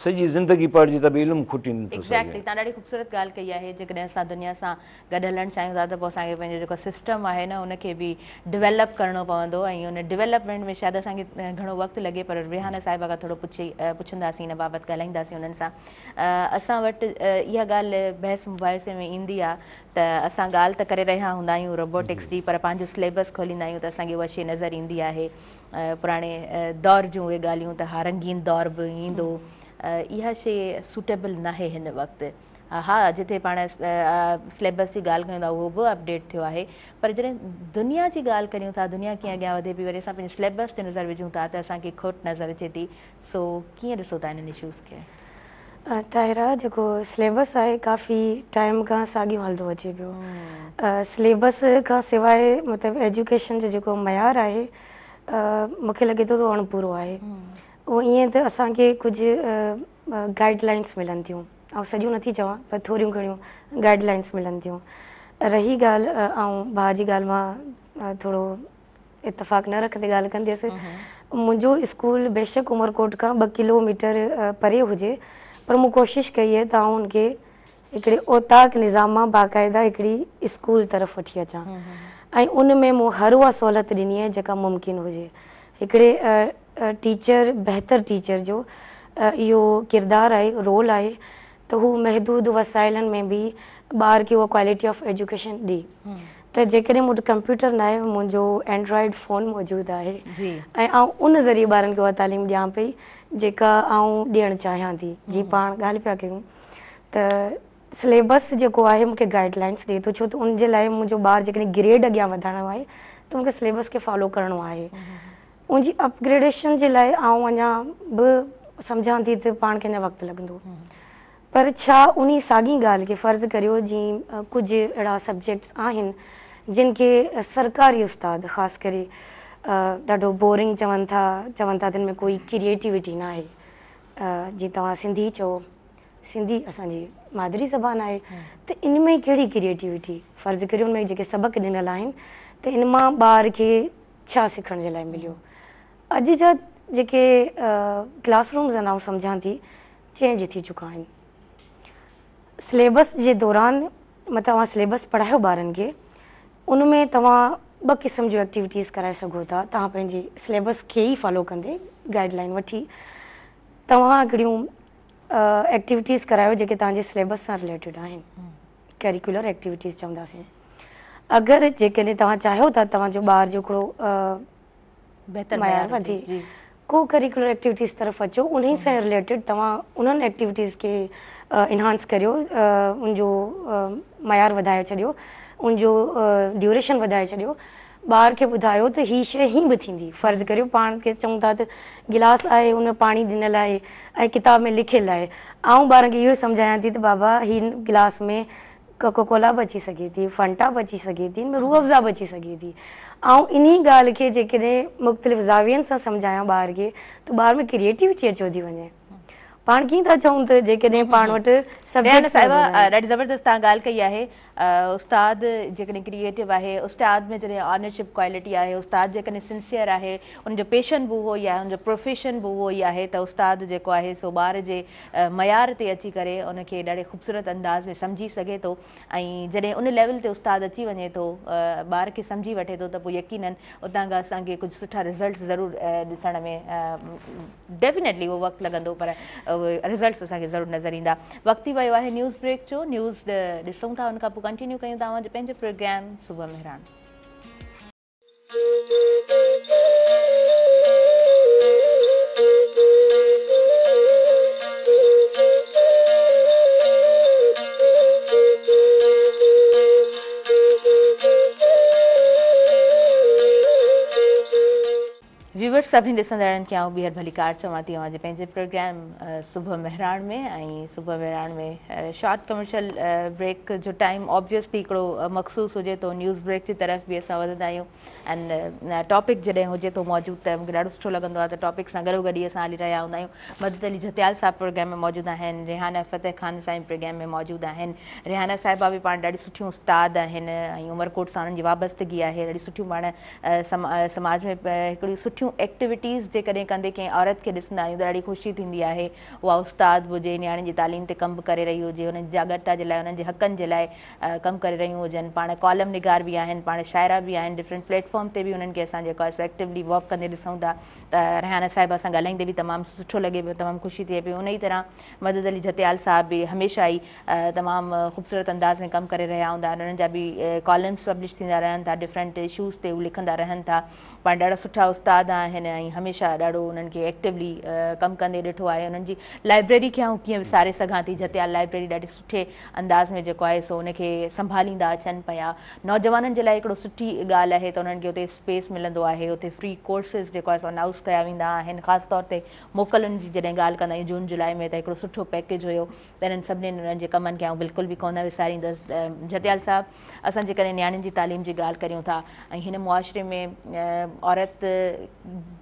सॼी ज़िंदगी पढ़िजे त बि इल्मु खुटी नथो सघे।
एक्ज़ैक्टली, तव्हां ॾाढी ख़ूबसूरत ॻाल्हि कई आहे। जेकॾहिं असां दुनिया सां गॾु हलणु चाहियूं था त पोइ असांखे पंहिंजो जेको सिस्टम आहे न उनखे बि डेवलप करिणो पवंदो ऐं उन डेवलपमेंट में शायदि असांखे घणो वक़्तु लॻे। पर रिहाना साहिबा खां थोरो पुछंदासीं हिन बाबति, ॻाल्हाईंदासीं उन्हनि सां। असां वटि इहा ॻाल्हि बहस मुबाहिसे में ईंदी आहे त असां ॻाल्हि त करे रहिया हूंदा आहियूं रोबोटिक्स जी, पर पंहिंजो सिलेबस खोलींदा आहियूं त असांखे उहा शइ नज़र ईंदी आहे। पुराणे दौर जूं उहे ॻाल्हियूं त हा रंगीन दौर बि ईंदो, इहा शइ सूटेबल न आहे हिन वक़्तु। हा, जिते पाण सिलेबस जी ॻाल्हि कयूं था उहो बि अपडेट थियो आहे, पर जॾहिं दुनिया जी ॻाल्हि करियूं था, दुनिया कीअं अॻियां वधे पई, वरी असां पंहिंजे सिलेबस ते नज़र विझूं था त असांखे खोट नज़र अचे थी। सो कीअं ॾिसो था इन्हनि इशूज़ खे?
ताहिरा, जेको सिलेबस आहे काफ़ी टाइम खां साॻियो हलंदो अचे पियो। सिलेबस खां सवाइ मतिलबु एजुकेशन जो जेको मयार आहे मूंखे लॻे थो त अणपूरो आहे। उहो ईअं त असांखे कुझु गाइडलाइंस मिलनि थियूं, ऐं सॼियूं नथी चवां पर थोरियूं घणियूं गाइडलाइंस मिलनि थियूं। रही ॻाल्हि ऐं भाउ जी ॻाल्हि मां थोरो इतफ़ाक़ न रखंदे ॻाल्हि कंदसि। मुंहिंजो स्कूल बेशक उमरकोट खां 2 किलोमीटर परे हुजे, पर मूं कोशिशि कई आहे त आउं उनखे हिकिड़े औताक निज़ाम मां बाक़ाइदा हिकिड़ी स्कूल तरफ़ वठी अचां ऐं उन में मूं हर उहा सहूलियत ॾिनी आहे जेका मुमकिन हुजे। हिकिड़े टीचर, बहितर टीचर जो इहो किरदारु आहे, रोल आहे त हू महदूद वसाइलनि में बि ॿार खे उहा क्वालिटी ऑफ एजुकेशन ॾे। त जेकॾहिं मूं वटि कंप्यूटर न आहे, मुंहिंजो एंड्रॉइड फ़ोन मौजूदु आहे ऐं आउं उन ज़रिए ॿारनि खे उहा तालीम ॾियां पई जेका आउं ॾियणु चाहियां थी। जीअं पाण ॻाल्हि पिया कयूं त सिलेबस जेको आहे मूंखे गाइडलाइंस ॾिए थो, छो त उनजे लाइ मुंहिंजो ॿारु जेकॾहिं ग्रेड अॻियां वधाइणो आहे त मूंखे सिलेबस खे फॉलो करिणो आहे। उनजी अपग्रेडेशन जे लाइ आउं अञा बि सम्झां थी त पाण खे अञा वक़्तु लॻंदो। पर छा उन साॻी ॻाल्हि खे फ़र्ज़ु करियो जीअं कुझु अहिड़ा सब्जेक्ट्स आहिनि जिन खे सरकारी उस्ताद ख़ासि करे ॾाढो बोरिंग चवनि था त हिन में कोई क्रिएटिविटी न आहे। जीअं तव्हां सिंधी चओ, सिंधी असांजी मादरी ज़बान आहे, त इन में कहिड़ी क्रिएटिविटी? फ़र्ज़ु करियो उन में जेके सबक़ ॾिनल आहिनि त इन मां ॿार खे छा सिखण जे लाइ मिलियो? अॼु जा जेके क्लासरूम्स आहिनि आउं सम्झां थी चेंज थी चुका आहिनि। सिलेबस जे दौरान मतिलबु तव्हां सिलेबस पढ़ायो ॿारनि खे, उन में तव्हां 2 क़िस्म जूं एक्टिविटीज़ कराए सघो था। तव्हां पंहिंजे सिलेबस खे ई फॉलो कंदे गाइडलाइन वठी तव्हां हिकिड़ियूं एक्टिविटीज़ करायो जेके तव्हांजे सिलेबस सां रिलेटेड आहिनि, करिकुलर एक्टिविटीज़ चवंदासीं। अगरि जेकॾहिं तव्हां चाहियो था तव्हांजो ॿार जो हिकिड़ो बहितर मयार वधे, को करिकुलर एक्टिविटीज़ तरफ़ अचो, उन सां रिलेटेड तव्हां उन्हनि एक्टिविटीज़ खे इनहांस करियो, उनजो मयार वधाए छॾियो, उनजो ड्यूरेशन वधाए छॾियो। ॿार खे ॿुधायो त हीअ शइ हीअं बि थींदी। फ़र्ज़ु करियो पाण खे चऊं था त गिलास आहे, उन पाणी ॾिनल आहे ऐं किताब में लिखियलु आहे, आउं ॿारनि खे इहो सम्झायां थी त बाबा हिन गिलास में कोको कोला बि अची सघे थी, फंटा बि अची सघे थी, रूह अफ़ज़ा बि अची सघे थी। ऐं इन ॻाल्हि खे जेकॾहिं मुख़्तलिफ़ ज़ावियनि सां सम्झायां ॿार खे त ॿार में क्रिएटिविटी अची थी वञे। पाण कीअं था चऊं त जेकॾहिं पाण वटि
ॾाढी ज़बरदस्त तव्हां ॻाल्हि कई आहे। उस्ताद जेकॾहिं क्रिएटिव आहे, उस्ताद में जॾहिं ऑनरशिप क्वालिटी आहे, उस्ताद जेकॾहिं सिंसियर आहे, उनजो पेशन बि उहो ई आहे, उनजो प्रोफेशन बि उहो ई आहे, त उस्ताद जेको आहे सो ॿार जे मयार ते अची करे उनखे ॾाढे ख़ूबसूरत अंदाज़ में सम्झी सघे थो। ऐं जॾहिं उन लेवल ते उस्ताद अची वञे थो, ॿार खे सम्झी वठे थो, त पोइ यकीनन उतां खां असांखे कुझु सुठा रिज़ल्ट ज़रूरु ॾिसण में डेफिनेटली उहो वक़्तु लॻंदो, पर उहे रिज़ल्ट्स असांखे ज़रूरु नज़र ईंदा। वक़्तु वियो आहे न्यूज़ ब्रेक जो, न्यूज़ ॾिसूं था, उन खां पोइ कंटिन्यू कयूं तव्हांजो पंहिंजो प्रोग्राम सुबुह मेहरान। व्यूवर्स सभिनी ॾिसंदड़नि खे आउं ॿीहर भली कार चवां थी तव्हांजे पंहिंजे प्रोग्राम सुबुह मेहरान में। ऐं सुबुह मेहरान में शॉर्ट कमर्शियल ब्रेक जो टाइम ऑब्वियसली हिकिड़ो मखसूस हुजे थो, न्यूज़ ब्रेक जी तरफ़ बि असां वधंदा आहियूं। एंड टॉपिक जॾहिं हुजे थो मौजूदु, त मूंखे ॾाढो सुठो लॻंदो आहे त टॉपिक सां गॾो गॾु असां हली रहिया हूंदा आहियूं। मदद अली जतियाल साहिब प्रोग्राम में मौजूदु आहिनि, रिहाना फ़तेह खान साईं प्रोग्राम में मौजूदु आहिनि। रिहाना साहिबा बि पाण ॾाढी सुठियूं उस्ताद आहिनि ऐं उमरकोट सां उन्हनि जी वाबस्तगी आहे, ॾाढी सुठियूं पाण समाज में हिकिड़ियूं सुठियूं एक्टिविटीज़ जेकॾहिं कंदे कंहिं औरत खे ॾिसंदा आहियूं त ॾाढी ख़ुशी थींदी आहे। उहा उस्ताद हुजे, नियाणी जी तालीम ते कमु करे रही हुजे, उन्हनि जी जागरता जे लाइ, उन्हनि जे हक़नि जे लाइ कमु करे रहियूं हुजनि। पाण कॉलम निगार बि आहिनि, पाण शाइरा बि आहिनि, डिफरेंट प्लेटफॉर्म ते बि उन्हनि खे असां जेको आहे एक्टिवली वर्क कंदे ॾिसूं था। त रिहाना साहिबा सां ॻाल्हाईंदे बि तमामु सुठो लॻे पियो, तमामु ख़ुशी थिए पई। उन ई तरह मदद अली जतियाल साहिब बि हमेशह ई तमामु ख़ूबसूरत अंदाज़ में कमु करे रहिया हूंदा आहिनि। उन्हनि जा बि कॉलम्स पब्लिश थींदा रहनि था, डिफरेंट इशूज़ ते उहे लिखंदा रहनि था। पाण ॾाढा सुठा उस्ताद आहिनि ऐं हमेशह ॾाढो उन्हनि खे एक्टिवली कमु कंदे ॾिठो आहे। उन्हनि जी लाइब्रेरी खे आउं कीअं विसारे सघां थी, जतियाल लाइब्रेरी ॾाढी सुठे अंदाज़ में जेको आहे सो उनखे संभालींदा अचनि पिया। नौजवाननि जे लाइ हिकिड़ो सुठी ॻाल्हि आहे त उन्हनि खे उते स्पेस मिलंदो आहे, उते फ्री कोर्सिस जेको आहे सो अनाउंस कया वेंदा आहिनि। ख़ासि तौर ते मोकलुनि जी जॾहिं ॻाल्हि कंदा आहियूं जून जुलाई में, त हिकिड़ो सुठो पैकेज हुयो, त इन्हनि सभिनीनि उन्हनि जे कमनि खे आउं बिल्कुलु बि कोन विसारींदसि। जतियाल साहिब, असां जेकॾहिं नियाणियुनि जी तालीम जी ॻाल्हि करियूं था ऐं हिन मुआशिरे में औरत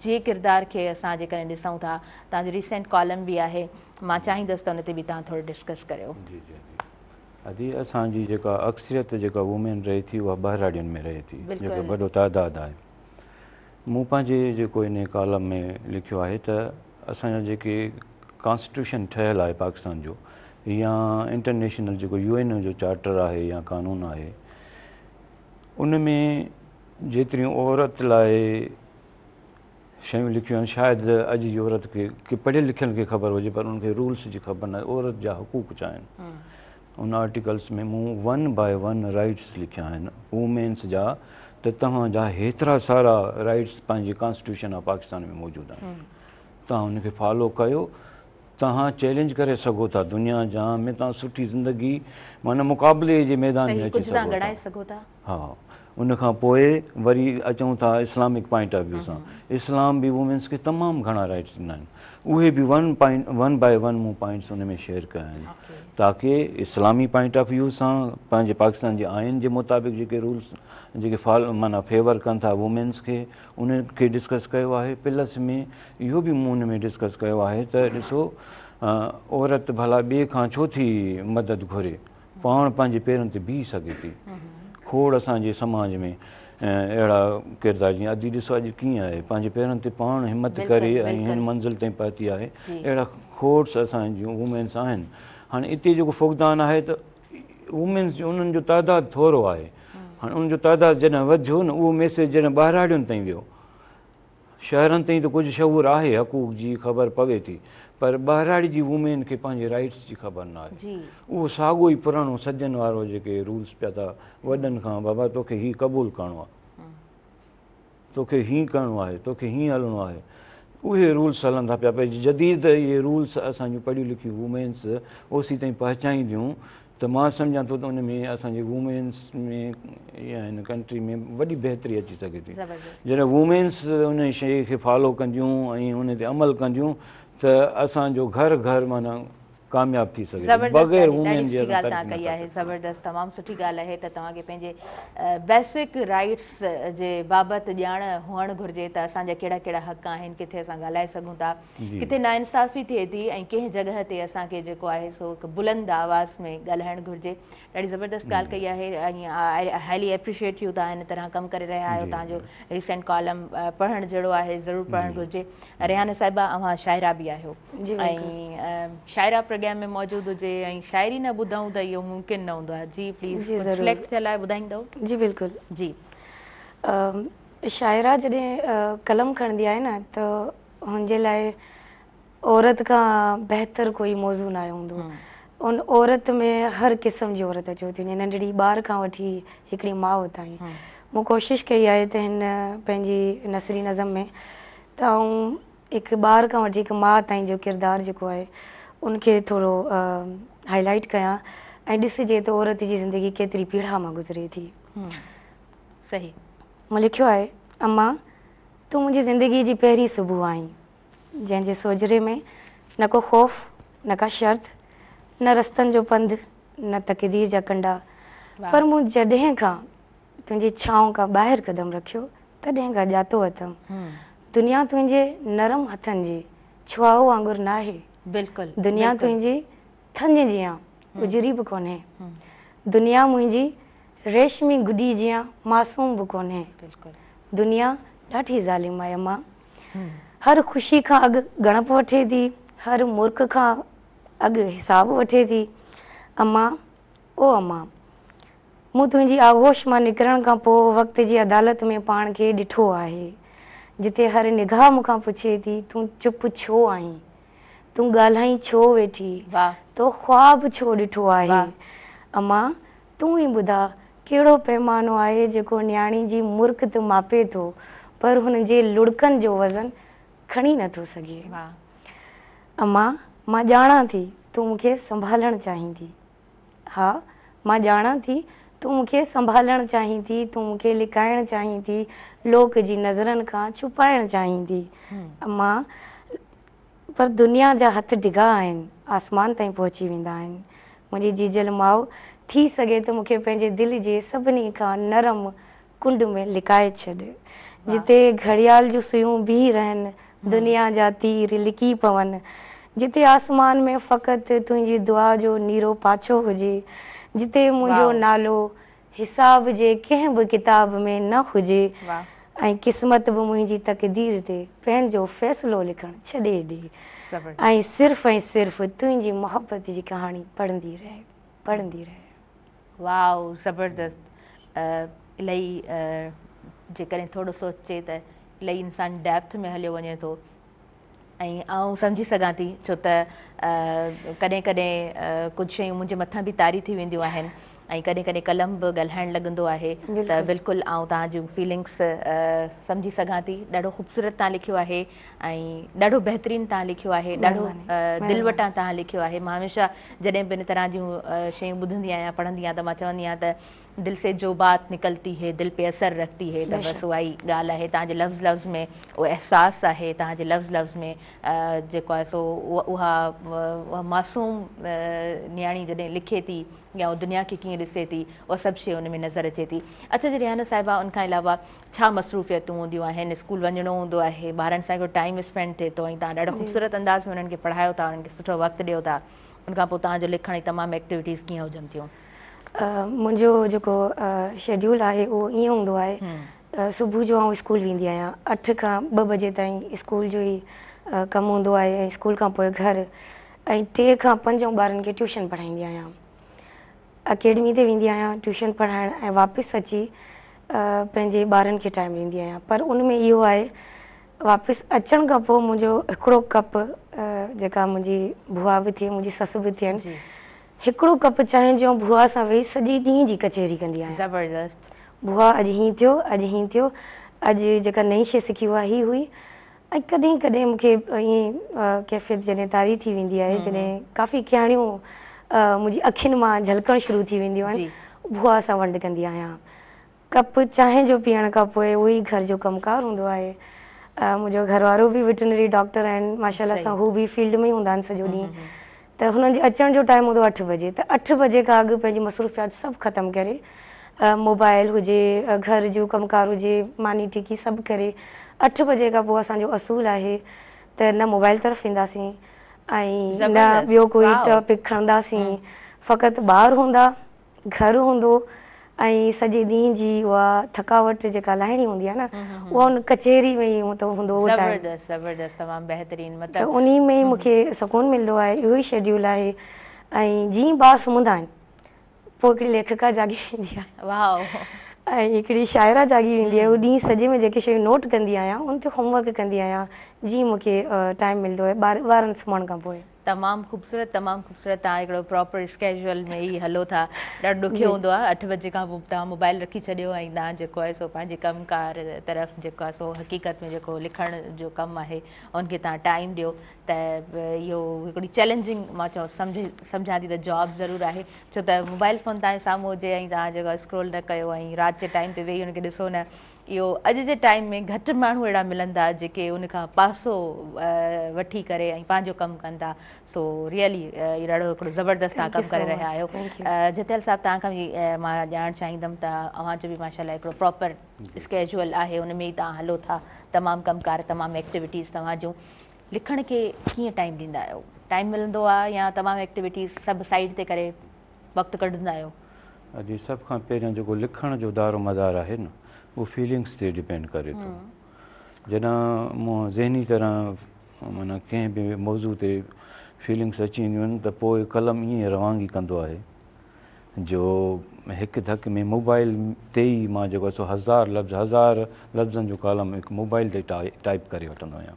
जे किरदार खे असां जेकॾहिं ॾिसूं था, तव्हांजो रीसेंट कॉलम बि आहे, मां चाहींदसि त उन ते बि तव्हां थोरो डिस्कस करियो।
जी जी अदी असांजी जेका अक्सरियत जेका वुमेन रहे थी उहा ॿाहिराड़ियुनि में रहे थी, जेको वॾो तइदादु आहे। मूं पंहिंजे जेको इन कॉलम में लिखियो आहे त असांजा जेके कॉन्स्टिट्यूशन ठहियलु आहे पाकिस्तान जो, या इंटरनेशनल जेको UN जो चार्टर आहे या कानून आहे, उन में जेतिरियूं औरत लाइ शयूं लिखियूं आहिनि, शायदि अॼु जी औरत खे पढ़ियल लिखियल खे ख़बर हुजे, पर उनखे रूल्स जी ख़बर न आहे, औरत जा हुकूक छा आहिनि। उन आर्टिकल्स में मूं 1 by 1 राइट्स लिखिया आहिनि वुमेन्स जा, त तव्हांजा हेतिरा सारा राइट्स पंहिंजे कॉन्स्टिट्यूशन ऑफ पाकिस्तान में मौजूदु आहिनि। तव्हां उनखे फॉलो कयो, तव्हां चैलेंज करे सघो था दुनिया जहां में, तव्हां सुठी ज़िंदगी माना मुक़ाबले जे मैदान में अची सघो था। हा, उनखां पोइ वरी अचूं था इस्लामिक पॉइंट ऑफ व्यू सां। इस्लाम बि वुमेन्स खे तमामु घणा राइट्स ॾिना आहिनि, उहे बि 1 by 1 मूं पॉइंट्स उन में शेयर कया आहिनि, ताकी इस्लामी पॉइंट ऑफ व्यू सां पंहिंजे पाकिस्तान जे आइन जे मुताबिक़ जेके रूल्स जेके माना फेवर कनि था वुमेन्स खे, उनखे डिस्कस कयो आहे। प्लस में इहो बि मूं उन में डिस्कस कयो आहे त ॾिसो, औरत भला ॿिए खां छो थी मदद घुरे, पाण पंहिंजे पेरनि ते बीह सघे थी। खोड़ असांजे समाज में अहिड़ा किरदार, जीअं अदी ॾिसो अॼु कीअं आहे, पंहिंजे पेरनि ते पाण हिमत करे ऐं हिन मंज़िल ताईं पहुती आहे। अहिड़ा खोड़ असां जूं वुमेन्स आहिनि। हाणे हिते जेको फुक़दान आहे त वुमेन्स जो उन्हनि जो तइदादु थोरो आहे। हाणे उनजो तइदादु जॾहिं वधियो न, उहो मैसेज जॾहिं ॿाहिराड़ियुनि ताईं वियो, शहरनि ताईं त कुझु शऊर आहे, हक़ूक़ जी ख़बर पवे थी, पर ॿाहिराड़ी जी वुमेन खे पंहिंजे राइट्स जी ख़बर न आहे। उहो साॻियो ई पुराणो सजन वारो जेके रूल्स पिया था वॾनि खां, बाबा तोखे हीउ क़बूलु करिणो आहे, तोखे हीअं करिणो आहे, तोखे हीअं हलणो आहे, उहे रूल्स हलंदा पिया। पर जदीद इहे रूल्स असांजूं पढ़ियूं लिखियूं वुमेन्स ओसी ताईं पहुचाईंदियूं, त मां सम्झां थो त उन में असांजे वुमेन्स में या हिन कंट्री में वॾी बहितरी अची सघे थी। जॾहिं वुमेन्स उन शइ खे फॉलो कंदियूं ऐं उन ते अमल कंदियूं, त असांजो घर घर माना कामयाब थी सके
बग़ैर वुमेन जी ॻाल्हि तव्हां कई आहे ज़बरदस्त तमामु सुठी ॻाल्हि आहे त तव्हांखे पंहिंजे बेसिक राइट्स जे बाबति ॼाण हुअणु घुरिजे त असांजा कहिड़ा कहिड़ा हक़ आहिनि किथे असां ॻाल्हाए सघूं था किथे नाइंसाफ़ी थिए थी ऐं कंहिं जॻह ते असांखे जेको आहे सो हिकु बुलंद आवाज़ में ॻाल्हाइणु घुरिजे ॾाढी ज़बरदस्त ॻाल्हि कई आहे ऐं आई हाईली एप्रिशिएट यू तव्हां हिन तरह कमु करे रहिया आहियो तव्हांजो रिसेंट कॉलम पढ़णु जहिड़ो आहे ज़रूरु पढ़णु घुरिजे रेहाना साहिबा अव्हां शाइरा बि आहियो ऐं शाइरा प्रोग्राम में मौजूदु हुजे ऐं शाइरी न ॿुधूं त इहो मुमकिन न हूंदो आहे जी प्लीज़ सिलेक्ट थियल आहे ॿुधाईंदव
जी बिल्कुलु
जी
शाइरा जॾहिं कलम खणंदी आहे न त हुनजे लाइ औरत खां बहितर कोई मौज़ू न हूंदो उन औरत में हर क़िस्म जी औरत अचे थी वञे नंढड़ी ॿार खां वठी हिकिड़ी माउ ताईं मूं कोशिशि कई आहे त हिन पंहिंजी नसरी नज़म में त आउं हिकु ॿार खां वठी हिकु माउ ताईं जो किरदारु जेको आहे उनखे थोरो हाईलाइट कयां ऐं ॾिसिजे त औरत जी ज़िंदगी केतिरी पीड़ा मां गुज़रे थी
सही
मूं लिखियो आहे अम्मा तूं मुंहिंजी ज़िंदगी जी पहिरीं सुबुह आहीं जंहिंजे सोजरे में न को ख़ौफ़ न का शर्त न रस्तनि जो पंधु न तक़दीर जा कंडा पर मूं जॾहिं खां तुंहिंजी छांव खां ॿाहिरि क़दम रखियो तॾहिं खां ॼातो अथमि दुनिया तुंहिंजे नरम हथनि जी छुआओ वांगुरु न आहे
बिल्कुलु
दुनिया तुंहिंजी थञ जियां उजरी बि कोन्हे दुनिया मुंहिंजी रेशमी गुडी जियां मासूम बि कोन्हे दुनिया ॾाढी ज़ालिम आहे अम्मा हर ख़ुशी खां अॻु गणप वठे थी हर मुर्ख खां अॻु हिसाबु वठे थी अम्मा ओ अम्मा मूं तुंहिंजी आगोश मां निकिरण खां पोइ वक़्त जी अदालत में पाण खे ॾिठो आहे जिते हर निगाह मूंखां पुछे थी तूं चुप छो आहीं तूं ॻाल्हाई छो वेठी तो ख़्वाब छो ॾिठो आहे अम्मा तूं ई ॿुधा कहिड़ो पैमानो आहे जेको न्याणी जी मुर्ख मापे थो पर हुन जे लुड़कनि जो वज़न खणी नथो सघे अम्मा मां ॼाणां थी तूं मूंखे संभालणु चाहीं थी हा मां ॼाणां थी तूं मूंखे संभालणु चाहीं थी तूं मूंखे लिकाइणु चाहीं थी लोक जी नज़रनि खां छुपाइणु चाहीं थी अम्मा पर दुनिया जा हथ डिघा आहिनि आसमान ताईं पहुची वेंदा आहिनि मुंहिंजी जीजल माउ थी सघे त मूंखे पंहिंजे दिलि जे सभिनी खां नरम कुंड में लिकाए छॾ जिते घड़ियाल जूं सुयूं बीह रहनि दुनिया जा तीर लिकी पवनि जिते आसमान में फ़क़ति तुंहिंजी दुआ जो नीरो पाछो हुजे जिते मुंहिंजो नालो हिसाब जे कंहिं बि किताब में न हुजे ऐं क़िस्मत बि मुंहिंजी तक़दीर ते पंहिंजो फ़ैसिलो लिखणु छॾे ॾे ऐं सिर्फ़ु तुंहिंजी मोहबत जी कहाणी पढ़ंदी रहे
वाओ ज़बरदस्त इलाही जेकॾहिं थोरो सोचे त इलाही इंसानु डेप्थ में हलियो वञे थो ऐं आउं सम्झी सघां थी छो त कॾहिं कॾहिं कुझु शयूं मुंहिंजे मथां बि तारी थी वेंदियूं आहिनि ऐं कॾहिं कॾहिं कलम बि ॻाल्हाइणु लॻंदो आहे त बिल्कुलु आउं तव्हांजूं फीलिंग्स सम्झी सघां थी ॾाढो ख़ूबसूरत तव्हां लिखियो आहे ऐं ॾाढो बहितरीनु तव्हां लिखियो आहे ॾाढो दिलि वटां तव्हां लिखियो आहे मां हमेशह जॾहिं बि इन तरह जूं शयूं ॿुधंदी आहियां पढ़ंदी आहियां त मां चवंदी आहियां त दिल से जो बात निकलती है दिल पे असर रखती है त बसि उहा ई ॻाल्हि आहे तव्हांजे लफ़्ज़ में उहो अहसासु आहे तव्हांजे लफ़्ज़ में जेको आहे सो उहा मासूम न्याणी जॾहिं लिखे थी या उहा दुनिया खे कीअं ॾिसे थी उहा सभु शइ उन में नज़र अचे थी अच्छा जी रेहाना साहिबा उनखां अलावा छा मसरूफ़ियतूं हूंदियूं आहिनि स्कूल वञिणो हूंदो आहे ॿारनि सां गॾु टाइम स्पेंड थिए थो ऐं तव्हां ॾाढो ख़ूबसूरत अंदाज़ में उन्हनि खे पढ़ायो था उन्हनि खे सुठो वक़्तु ॾियो था उनखां पोइ तव्हांजो लिखण जी तमामु एक्टिविटीज़ कीअं हुजनि थियूं
मुंहिंजो जेको शेड्यूल आहे उहो ईअं हूंदो आहे सुबुह जो आउं स्कूल वेंदी आहियां 8 खां 2 बजे ताईं स्कूल जो ई कमु हूंदो आहे ऐं स्कूल खां पोइ घरु ऐं 3 खां 5 ॿारनि खे ट्यूशन पढ़ाईंदी आहियां अकेडमी ते वेंदी आहियां ट्यूशन पढ़ाइण ऐं वापसि अची पंहिंजे ॿारनि खे टाइम ॾींदी आहियां पर उन में इहो आहे वापसि अचण खां पोइ मुंहिंजो हिकिड़ो कप जेका मुंहिंजी बुआ बि थिए मुंहिंजी ससु बि थियनि हिकिड़ो कप चांहि जो बुआ सां वेही सॼे ॾींहं जी कचहरी कंदी आहियां
ज़बरदस्त
बुआ अॼु हीअं थियो अॼु जेका नई शइ सिखी उहा ही हुई ऐं कॾहिं कॾहिं मूंखे ईअं कैफ़ियत जॾहिं तारी थी वेंदी आहे जॾहिं काफ़ी कहाणियूं मुंहिंजी अखियुनि मां झलकणु शुरू थी वेंदियूं आहिनि बुआ सां वंड कंदी आहियां कप चांहि जो पीअण खां पोइ उहो ई घर जो कमकार हूंदो आहे मुंहिंजो घरवारो बि वेटनरी डॉक्टर आहिनि माशाल्लाह सां हू बि फील्ड में ई हूंदा आहिनि सॼो ॾींहुं त हुननि जे अचण जो टाइम हूंदो 8 बजे, त 8 बजे खां अॻु पंहिंजी मसरूफ़ियात सभु ख़तमु करे, मोबाइल हुजे, घर जो कमकार हुजे, मानी टिकी सभु करे 8 बजे खां पोइ असांजो असूल आहे त न मोबाइल तरफ़ ईंदासीं ऐं न ॿियो कोई टॉपिक खणंदासीं, फ़क़ति ॿार हूंदा, घरु हूंदो ऐं सॼे ॾींहं जी उहा थकावट जेका लाहिणी हूंदी आहे न, उहा उन कचहरी में ई हूंदो उहो टाइम, त उन में ई मूंखे सुकून मिलंदो आहे। इहो ई शेड्यूल आहे। ऐं जीअं ॿार सुम्हंदा आहिनि पोइ हिकिड़ी लेखिका जागी वेंदी आहे ऐं हिकिड़ी शाइरा जागी वेंदी आहे। उहो ॾींहुं सॼे में जेके शयूं नोट कंदी आहियां उन ते होमवर्क कंदी आहियां जीअं मूंखे टाइम मिलंदो आहे ॿारनि सुम्हण खां पोइ।
तमामु ख़ूबसूरत, तमामु ख़ूबसूरत। तव्हां हिकिड़ो प्रॉपर स्केजुअल में ई हलो था। ॾाढो ॾुखियो हूंदो आहे 8 बजे खां पोइ तव्हां मोबाइल रखी छॾियो ऐं तव्हां जेको आहे सो पंहिंजे कमकार तरफ़ जेको आहे सो हक़ीक़त में जेको लिखण जो कमु आहे उनखे तव्हां टाइम ॾियो। त इहो हिकिड़ी चैलेंजिंग मां सम्झां थी त जॉब ज़रूरु आहे, छो त मोबाइल फ़ोन तव्हांजे साम्हूं हुजे ऐं तव्हां जेको स्क्रोल न कयो ऐं राति जे टाइम ते वेही हुनखे ॾिसो न, इहो अॼु जे टाइम में घटि माण्हू अहिड़ा मिलंदा जेके उन खां पासो वठी करे ऐं पंहिंजो कमु कनि था। सो रियली इहो ॾाढो हिकिड़ो ज़बरदस्तु तव्हां कमु करे रहिया आहियो। जतियल साहिबु तव्हां खां बि मां ॼाणणु चाहींदमि त अव्हां जो बि माशाल्लाह हिकिड़ो प्रॉपर स्केजुअल आहे, उन में ई तव्हां हलो था, तमामु कमकार, तमामु एक्टिविटीज़ तव्हां जूं। लिखण खे कीअं टाइम ॾींदा आहियो? टाइम मिलंदो आहे या तमामु एक्टिविटीज़ सभु साइड ते करे वक़्तु कढंदा आहियो?
अॼु सभ खां पहिरियों जेको लिखण जो दारो मदार आहे न, उहो फीलिंग्स ते डिपेंड करे थो। जॾहिं मूं ज़हनी तरह माना कंहिं बि मौज़ू ते फीलिंग्स अची वेंदियूं आहिनि त पोइ कलम ईअं रवानगी कंदो आहे जो हिकु धक में मोबाइल ते ई मां जेको आहे सो हज़ार लफ़्ज़नि जो कॉलम हिकु मोबाइल ते टाइप करे वठंदो आहियां।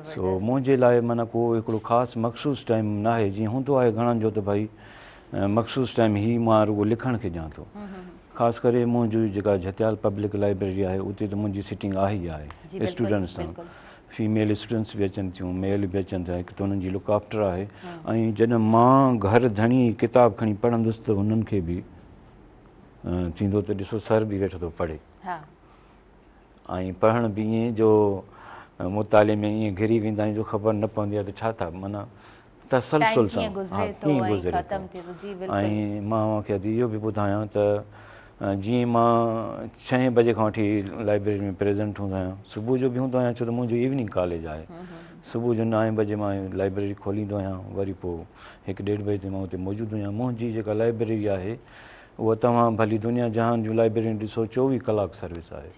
सो मुंहिंजे लाइ माना को हिकिड़ो ख़ासि मख़सूस टाइम न आहे। जीअं हूंदो आहे घणनि जो त भई मख़सूस टाइम ही मां रुगो लिखण खे ॾियां थो। ख़ासि करे मुंहिंजी जेका जतियाल पब्लिक लाइब्रेरी आहे उते त मुंहिंजी सिटिंग आहे ई आहे स्टूडेंट्स सां। फीमेल स्टूडेंट्स बि अचनि थियूं, मेल बि अचनि था, हिकु त उन्हनि जी लुक आफ्टर आहे। ऐं जॾहिं मां घर धणी किताब खणी पढ़ंदुसि त हुननि खे बि थींदो त ॾिसो सर बि वेठो थो पढ़े ऐं पढ़ण बि ईअं जो मुताले में ईअं घिरी वेंदा आहियूं जो ख़बर न पवंदी आहे त छा था माना तसलसल सां कीअं गुज़रे थो। ऐं मां मूंखे अॼु इहो बि ॿुधायां त जीअं मां 6 बजे खां वठी लाइब्रेरी में प्रेज़ेंट हूंदो आहियां, सुबुह जो बि हूंदो आहियां छो त मुंहिंजो इवनिंग कॉलेज आहे। सुबुह जो 9 बजे मां लाइब्रेरी खोलींदो आहियां, वरी पोइ 1-1.5 बजे ताईं मां हुते मौजूदु आहियां। मुंहिंजी जेका लाइब्रेरी आहे उहा तव्हां भली दुनिया जहान जूं लाइब्रेरियूं ॾिसो 24 कलाक सर्विस आहे।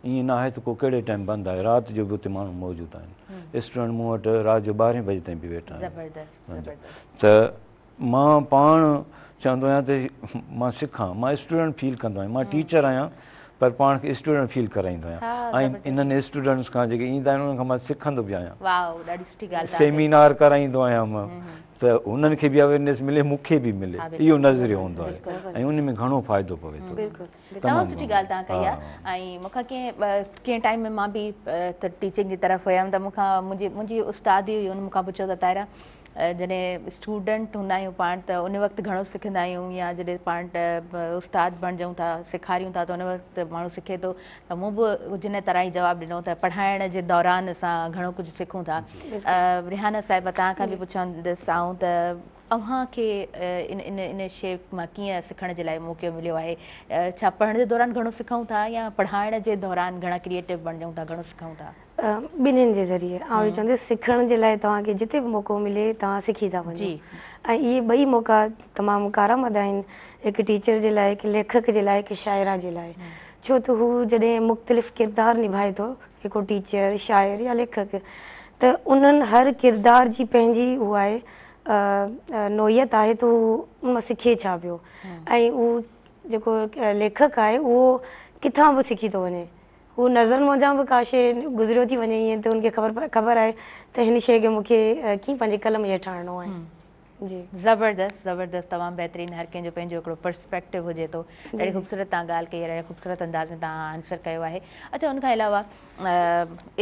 ईअं न आहे त को कहिड़े टाइम बंदि आहे, राति जो बि हुते माण्हू मौजूदु आहिनि। स्टूडेंट मूं वटि राति जो 12 बजे ताईं बि वेठा आहिनि। त मां पाण चवंदो आहियां त मां सिखां, मां स्टूडेंट फील कंदो आहियां, मां टीचर आहियां पर पाण खे स्टूडेंट फील कराईंदो आहियां। ऐं इन्हनि स्टूडेंट्स खां जेके ईंदा आहिनि उन्हनि खां मां सिखंदो बि आहियां, सेमिनार कराईंदो आहियां मां, त उन्हनि खे बि अवेयरनेस मिले, मूंखे बि मिले, इहो नज़रियो हूंदो आहे ऐं उन में घणो फ़ाइदो पवे थो।
तमामु सुठी ॻाल्हि तव्हां कई आहे। ऐं मूंखां कंहिं टाइम में मां बि त टीचिंग जी तरफ़ हुयमि त मूंखां मुंहिंजी उस्ताद ई हुई, उन मूंखां पुछियो त ताहिरा जॾहिं स्टूडेंट हूंदा आहियूं पाण त उन वक़्तु घणो सिखंदा आहियूं या जॾहिं पाण उस्ताद बणिजूं था, सेखारियूं था त उन वक़्तु माण्हू सिखे थो। त मूं बि जिन तरह ई जवाबु ॾिनो त पढ़ाइण जे दौरान असां घणो कुझु सिखूं था। रिहाना साहिबा तव्हां खां बि पुछंदसि आऊं त अव्हांखे इन शेप मां कीअं सिखण जे लाइ मौक़ो मिलियो आहे? छा पढ़ण जे दौरान घणो सिखूं था या पढ़ाइण जे दौरान घणा क्रिएटिव बणिजूं था, घणो सिखूं था?
ॿिन्हिनि जे ज़रिए ऐं चवंदसि सिखण जे लाइ तव्हांखे जिते बि मौक़ो मिले तव्हां सिखी था वञो। ऐं इहे ॿई मौक़ा तमामु कारआमद आहिनि, हिकु टीचर जे लाइ, हिकु लेखक जे लाइ, हिकु शाइरा जे लाइ। छो त हू जॾहिं मुख़्तलिफ़ किरदार निभाए थो, हिकिड़ो टीचर, शाइर या लेखक, त उन्हनि हर किरदार जी पंहिंजी उहा आहे नोयत आहे त हू उन मां सिखे छा पियो। ऐं उहो जेको लेखक आहे उहो किथां बि सिखी थो वञे, हू नज़र मौजां बि का शइ गुज़रियो थी वञे ईअं त हुनखे ख़बर आहे त हिन शइ खे मूंखे कीअं पंहिंजे कलम हेठि आणिणो आहे।
ज़बरदस्त ज़बरदस्त तमामु बहितरीनु हर कंहिंजो पंहिंजो हिकिड़ो पर्सपेक्टिव हुजे थो ॾाढी ख़ूबसूरत तव्हां ॻाल्हि कई आहे ॾाढे ख़ूबसूरत अंदाज़ में तव्हां आंसर कयो आहे अच्छा उनखां अलावा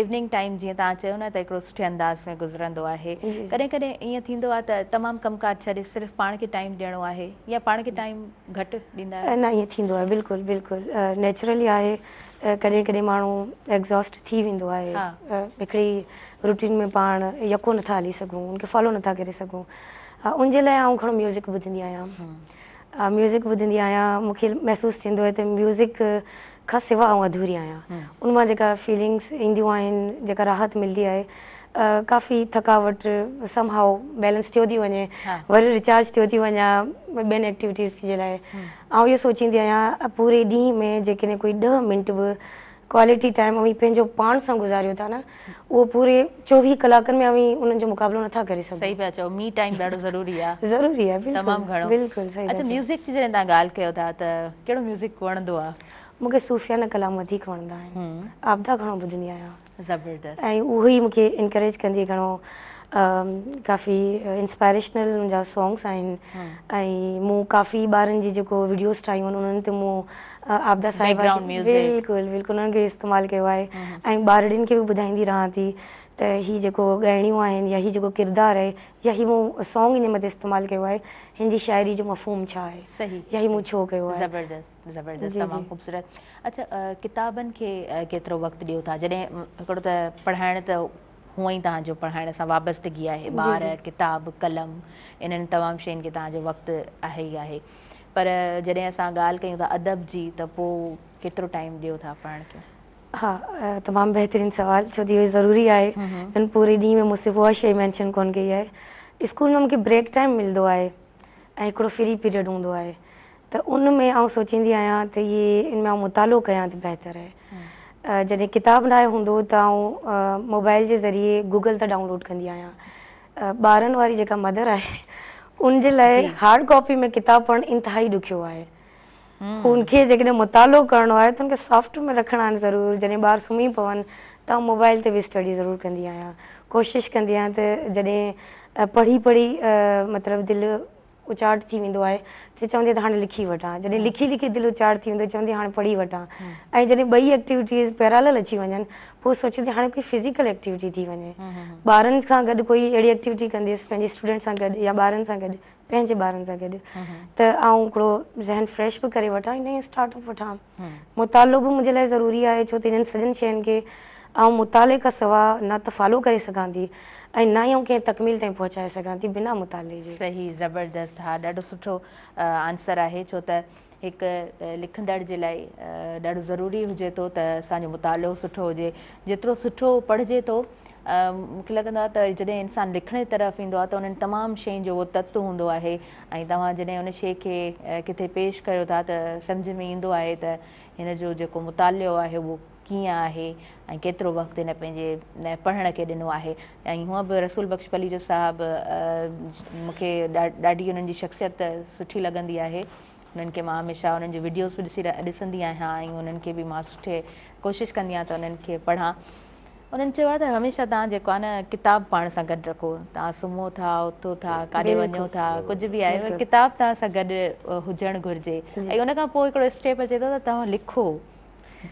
इवनिंग टाइम जीअं तव्हां चयो न त हिकिड़ो सुठे अंदाज़ में गुज़रंदो आहे कॾहिं कॾहिं ईअं थींदो आहे त तमामु कमकार छॾे सिर्फ़ु पाण खे टाइम ॾियणो आहे या पाण खे टाइम घटि ॾींदा आहियो
न ईअं थींदो आहे बिल्कुलु बिल्कुलु नेचुरली आहे कॾहिं कॾहिं माण्हू एग्ज़ॉस्ट थी वेंदो आहे हिकिड़ी रूटीन में पाण यको नथा हली सघूं उनखे फॉलो नथा करे सघूं उनजे लाइ आउं घणो म्यूज़िक ॿुधंदी आहियां म्यूज़िक ॿुधंदी आहियां मूंखे महसूसु थींदो आहे त म्यूज़िक खां सिवा आउं अधूरी आहियां उन मां जेका फीलिंग्स ईंदियूं आहिनि जेका राहत मिलंदी आहे काफ़ी थकावट समहाउ बैलेंस थियो थी वञे वरी रिचार्ज थियो थी वञा ॿियनि एक्टिविटीज़ जे लाइ ऐं इहो सोचींदी आहियां पूरे ॾींहं में जेकॾहिं कोई 10 मिंट बि क्वालिटी टाइम अवी पंहिंजो पाण सां गुज़ारियो था न उहो पूरे 24 कलाकनि में अवी उन्हनि जो मुक़ाबिलो नथा करे सघूं
सही पिया चओ मी टाइम ॾाढो ज़रूरी आहे
ज़रूरी आहे
तमामु घणो
बिल्कुलु सही
अच्छा म्यूज़िक जी जॾहिं तव्हां ॻाल्हि कयो था त कहिड़ो म्यूज़िक वणंदो आहे
मूंखे सूफ़ियाना कलाम वधीक वणंदा आहिनि आबदा घणो ॿुधंदी आहियां
ज़बरदस्त
ऐं उहो ई मूंखे इनकरेज कंदी घणो काफ़ी इंस्पायरेशनल मुंहिंजा सॉन्ग्स आहिनि ऐं मूं काफ़ी ॿारनि जी जेको वीडियोस ठाहियूं आहिनि उन्हनि ते मूं आबदा साहिबा बिल्कुलु बिल्कुलु उन्हनि खे इस्तेमालु कयो आहे ऐं ॿारड़ियुनि खे बि ॿुधाईंदी रहां थी त हीअ जेको ॻाइणियूं आहिनि या हीअ जेको किरदारु आहे या हीअ मूं सॉन्ग इन मथे इस्तेमालु कयो आहे हिन जी शाइरी जो मफ़हूम छा आहे
सही
या हीअ मूं छो कयो आहे
ज़बरदस्त ज़बरदस्त तमामु ख़ूबसूरत अच्छा किताबनि खे केतिरो वक़्तु ॾियो था जॾहिं हिकिड़ो त पढ़ाइण त हूअं ई तव्हांजो पढ़ाइण सां वाबस्तगी आहे ॿार किताब कलम इन्हनि तमामु शयुनि खे तव्हांजो वक़्तु आहे ई आहे पर जॾहिं असां ॻाल्हि कयूं था अदब जी त पोइ केतिरो टाइम ॾियो था पढ़ण खे
हाँ तमामु बहितरीनु सवाल छो त इहो ज़रूरी आहे हिन पूरे ॾींहं में मूंखे उहा शइ मैंशन कोन कई आहे स्कूल में मूंखे ब्रेक टाइम मिलंदो आहे ऐं हिकिड़ो फ्री पीरियड हूंदो आहे त उन में आउं सोचींदी आहियां त इहे इन में आउं मुतालो कयां त बहितरु आहे जॾहिं किताब न हूंदो त आउं मोबाइल जे ज़रिए गूगल तां डाउनलोड कंदी आहियां ॿारनि वारी जेका मदर आहे उनजे लाइ हार्ड कॉपी में किताब पढ़णु इंतिहाई ॾुखियो आहे उनखे जेकॾहिं मुतालो करिणो आहे त उनखे सॉफ्ट में रखणा आहिनि ज़रूरु जॾहिं ॿार सुम्ही पवनि त आउं मोबाइल ते बि स्टडी ज़रूरु कंदी आहियां कोशिशि कंदी आहियां त जॾहिं पढ़ी पढ़ी मतिलबु दिलि उचाट थी वेंदो आहे त चवंदी त हाणे लिखी वठां जॾहिं लिखी लिखी दिलि उचाट थी वेंदो चवंदी हाणे पढ़ी वठां ऐं जॾहिं ॿई एक्टिविटीज़ पैरालल अची वञनि पोइ सोचंदी हाणे कोई फिज़िकल एक्टिविटी थी वञे ॿारनि सां गॾु कोई अहिड़ी एक्टिविटी कंदसि पंहिंजे स्टूडेंट सां गॾु या ॿारनि सां गॾु पंहिंजे ॿारनि सां गॾु त आउं हिकिड़ो ज़हन फ्रेश बि करे वठां नई स्टार्टअप वठां मुतालो बि मुंहिंजे लाइ ज़रूरी आहे छो त इन्हनि सॼिनि शयुनि खे आउं मुताले खां सवा न त फॉलो करे सघां थी ऐं न ई कंहिं तकमील ताईं पहुचाए सघां थी बिना मुताले जे
सही ज़बरदस्त हा ॾाढो सुठो आंसर आहे छो त हिकु लिखंदड़ जे लाइ ॾाढो ज़रूरी हुजे थो त असांजो मुतालो सुठो हुजे जेतिरो सुठो पढ़िजे थो मूंखे लॻंदो आहे त जॾहिं इंसानु लिखण जी तरफ़ ईंदो आहे त उन्हनि तमामु शयुनि जो उहो तत्व हूंदो आहे ऐं तव्हां जॾहिं उन शइ खे किथे पेश कयो था त सम्झ में ईंदो आहे त हिन जो जेको मुतालियो आहे उहो कीअं आहे ऐं केतिरो वक़्तु हिन पंहिंजे पढ़ण खे ॾिनो आहे ऐं हूअं बि रसूल बख्श पलीजो साहिबु मूंखे ॾाढी उन्हनि जी शख़्सियत सुठी लॻंदी आहे उन्हनि खे मां हमेशह उन्हनि जी वीडियोस बि ॾिसंदी आहियां ऐं उन्हनि खे बि मां सुठे कोशिशि कंदी आहियां त उन्हनि खे पढ़ां उन्हनि चयो आहे त हमेशह तव्हां जेको आहे न किताब पाण सां गॾु रखो तव्हां सुम्हो था उथो था काॾे वञो था कुझु बि आहे पर किताब तव्हां सां गॾु हुजणु घुरिजे ऐं उन खां पोइ हिकिड़ो स्टेप अचे थो त तव्हां लिखो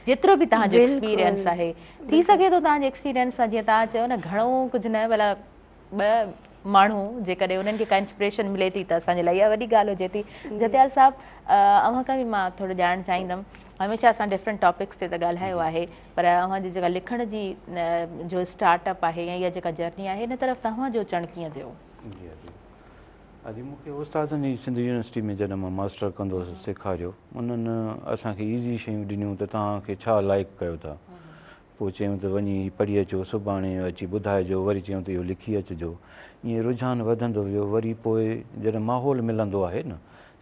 जेतिरो बि तव्हांजो एक्सपीरियंस आहे थी सघे थो तव्हांजे एक्सपीरियंस सां जीअं तव्हां चयो न घणो कुझु न भला ॿ माण्हू जेकॾहिं उन्हनि खे का इंस्पिरेशन मिले थी त असांजे लाइ इहा वॾी ॻाल्हि हुजे थी जतियाल साहिबु अव्हां खां बि मां थोरो ॼाणणु चाहींदमि हमेशह असां डिफरेंट टॉपिक्स ते त ॻाल्हायो आहे पर अव्हांजी जेका लिखण जी जो स्टार्टअप आहे या इहा जेका जर्नी आहे हिन तरफ़ तव्हांजो अचणु कीअं थियो
अॼु मूंखे उस्तादनि जी सिंध यूनिवर्सिटी में जॾहिं मां मास्टर कंदो हुउसि सेखारियो उन्हनि असांखे ईज़ी शयूं ॾिनियूं त तव्हांखे छा लाइक कयो था पोइ चयूं त वञी पढ़ी अचो सुभाणे अची ॿुधाइजो वरी चयूं त इहो लिखी अचिजो ईअं रुझान वधंदो वियो वरी पोइ जॾहिं माहौल मिलंदो आहे न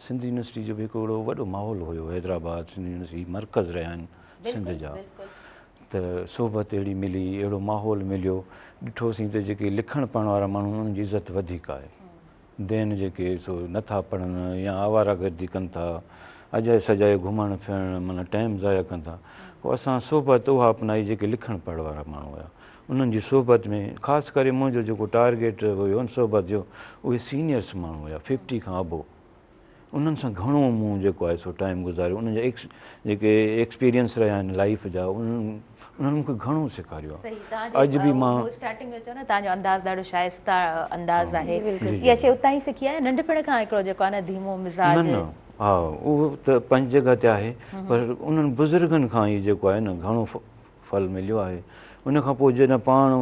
सिंध यूनिवर्सिटी जो बि हिकिड़ो वॾो माहौल हुयो हैदराबाद सिंध यूनिवर्सिटी मर्कज़ रहिया आहिनि सिंध जा त सोबत अहिड़ी मिली अहिड़ो माहौल मिलियो ॾिठोसीं त जेके लिखणु पढ़ण वारा माण्हू उन्हनि जी इज़त वधीक आहे देन जेके सो नथा पढ़नि या आवारागर्दी कनि था अजाए सजाए घुमणु फिरणु माना टाइम ज़ाया कनि था पोइ असां सोबत उहा अपनाई जेके लिखणु पढ़ण वारा माण्हू हुया उन्हनि जी सोबत में ख़ासि करे मुंहिंजो जेको टारगेट हुयो उन सोबत जो उहे सीनियर्स माण्हू हुया 50 खां अबो उन्हनि सां घणो मूं जेको आहे सो टाइम गुज़ारियो उन्हनि जा जेके एक्सपीरियंस रहिया आहिनि लाइफ जा उन्हनि मूंखे घणो सेखारियो आहे। अॼु बि मां
स्टार्टिंग में चयो न तव्हांजो अंदाज़ ॾाढो शाइस्ता अंदाज़ आहे, इहा शइ उतां ई सिखी आहे नंढपण खां हिकिड़ो जेको आहे न धीमो मिज़ाज?
न हा उहो त पंज जॻह ते आहे पर उन्हनि बुज़ुर्गनि खां ई जेको आहे न घणो फल मिलियो आहे। उन खां पोइ जॾहिं पाण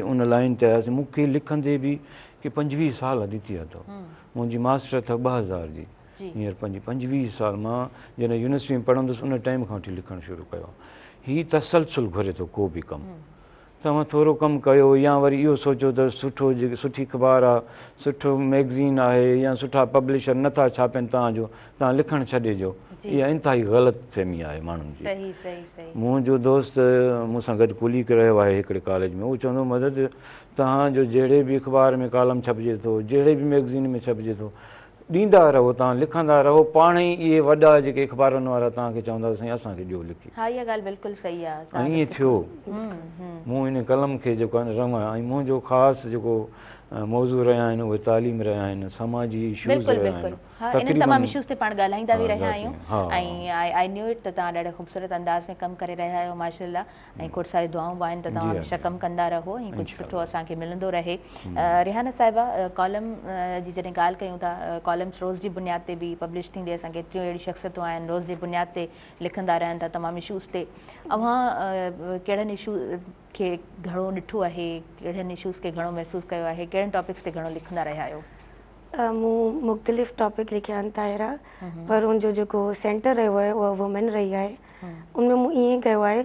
उन लाइन ते आयासीं मूंखे लिखंदे बि की 25 साल अॼु थी विया अथव। मुंहिंजी मास्टर अथव 2000 जी, हींअर 25 साल मां जॾहिं यूनिवर्सिटी में पढ़ंदुसि उन टाइम खां वठी लिखणु शुरू कयो। हीउ तसलसल घुरे थो को बि कमु, तव्हां थोरो कमु कयो या वरी इहो सोचो त सुठो जेके सुठी अख़बार आहे सुठो मैगज़ीन आहे या सुठा पब्लिशर नथा छापनि तव्हां लिखणु छॾे ॾियो, इहा इंतिहाई ग़लति फहमी आहे माण्हुनि जी। मुंहिंजो दोस्त मूंसां गॾु कुली रहियो आहे हिकिड़े कॉलेज में, उहो चवंदो मदद तव्हांजो जहिड़े बि अख़बार में कॉलम छपिजे थो जहिड़े बि मैगज़ीन में छपिजे थो ॾींदा रहो, तव्हां लिखंदा रहो, पाण ई इहे वॾा जेके अख़बारनि वारा तव्हांखे चवंदा साईं असांखे ॾियो लिखी।
हा इहा ॻाल्हि बिल्कुलु सही आहे।
ऐं ईअं थियो मूं इन कलम खे जेको आहे न रमां ऐं मुंहिंजो ख़ासि जेको मौज़ू रहिया आहिनि उहे तालीम रहिया आहिनि, समाजी इशूज़ रहिया आहिनि।
हा इन तमामु इशूज़ ते पाण ॻाल्हाईंदा बि रहिया आहियूं ऐं आई न्यू इट त तव्हां ॾाढे ख़ूबसूरत अंदाज़ में कमु करे रहिया आहियो माशाअल्लाह ऐं खोड़ सारी दुआऊं बि आहिनि त तव्हां हमेशह कमु कंदा रहो ऐं कुझु सुठो असांखे मिलंदो रहे। रिहाना साहिबा कॉलम जी जॾहिं ॻाल्हि कयूं था कॉलम्स रोज़ जी बुनियाद ते बि पब्लिश थींदी, असांखे एतिरियूं अहिड़ी शख़्सियतूं आहिनि रोज़ जी बुनियाद ते लिखंदा रहनि था तमामु इशूज़ ते। अव्हां कहिड़नि इशू खे घणो ॾिठो आहे, कहिड़नि इशूज़ खे घणो महसूसु कयो आहे, कहिड़नि टॉपिक्स ते घणो लिखंदा रहिया आहियो?
मूं मुख़्तलिफ़ टॉपिक लिखिया आहिनि ताहिरा, पर उनजो जेको सेंटर रहियो आहे उहा वुमेन रही आहे। उनमें मूं ईअं कयो आहे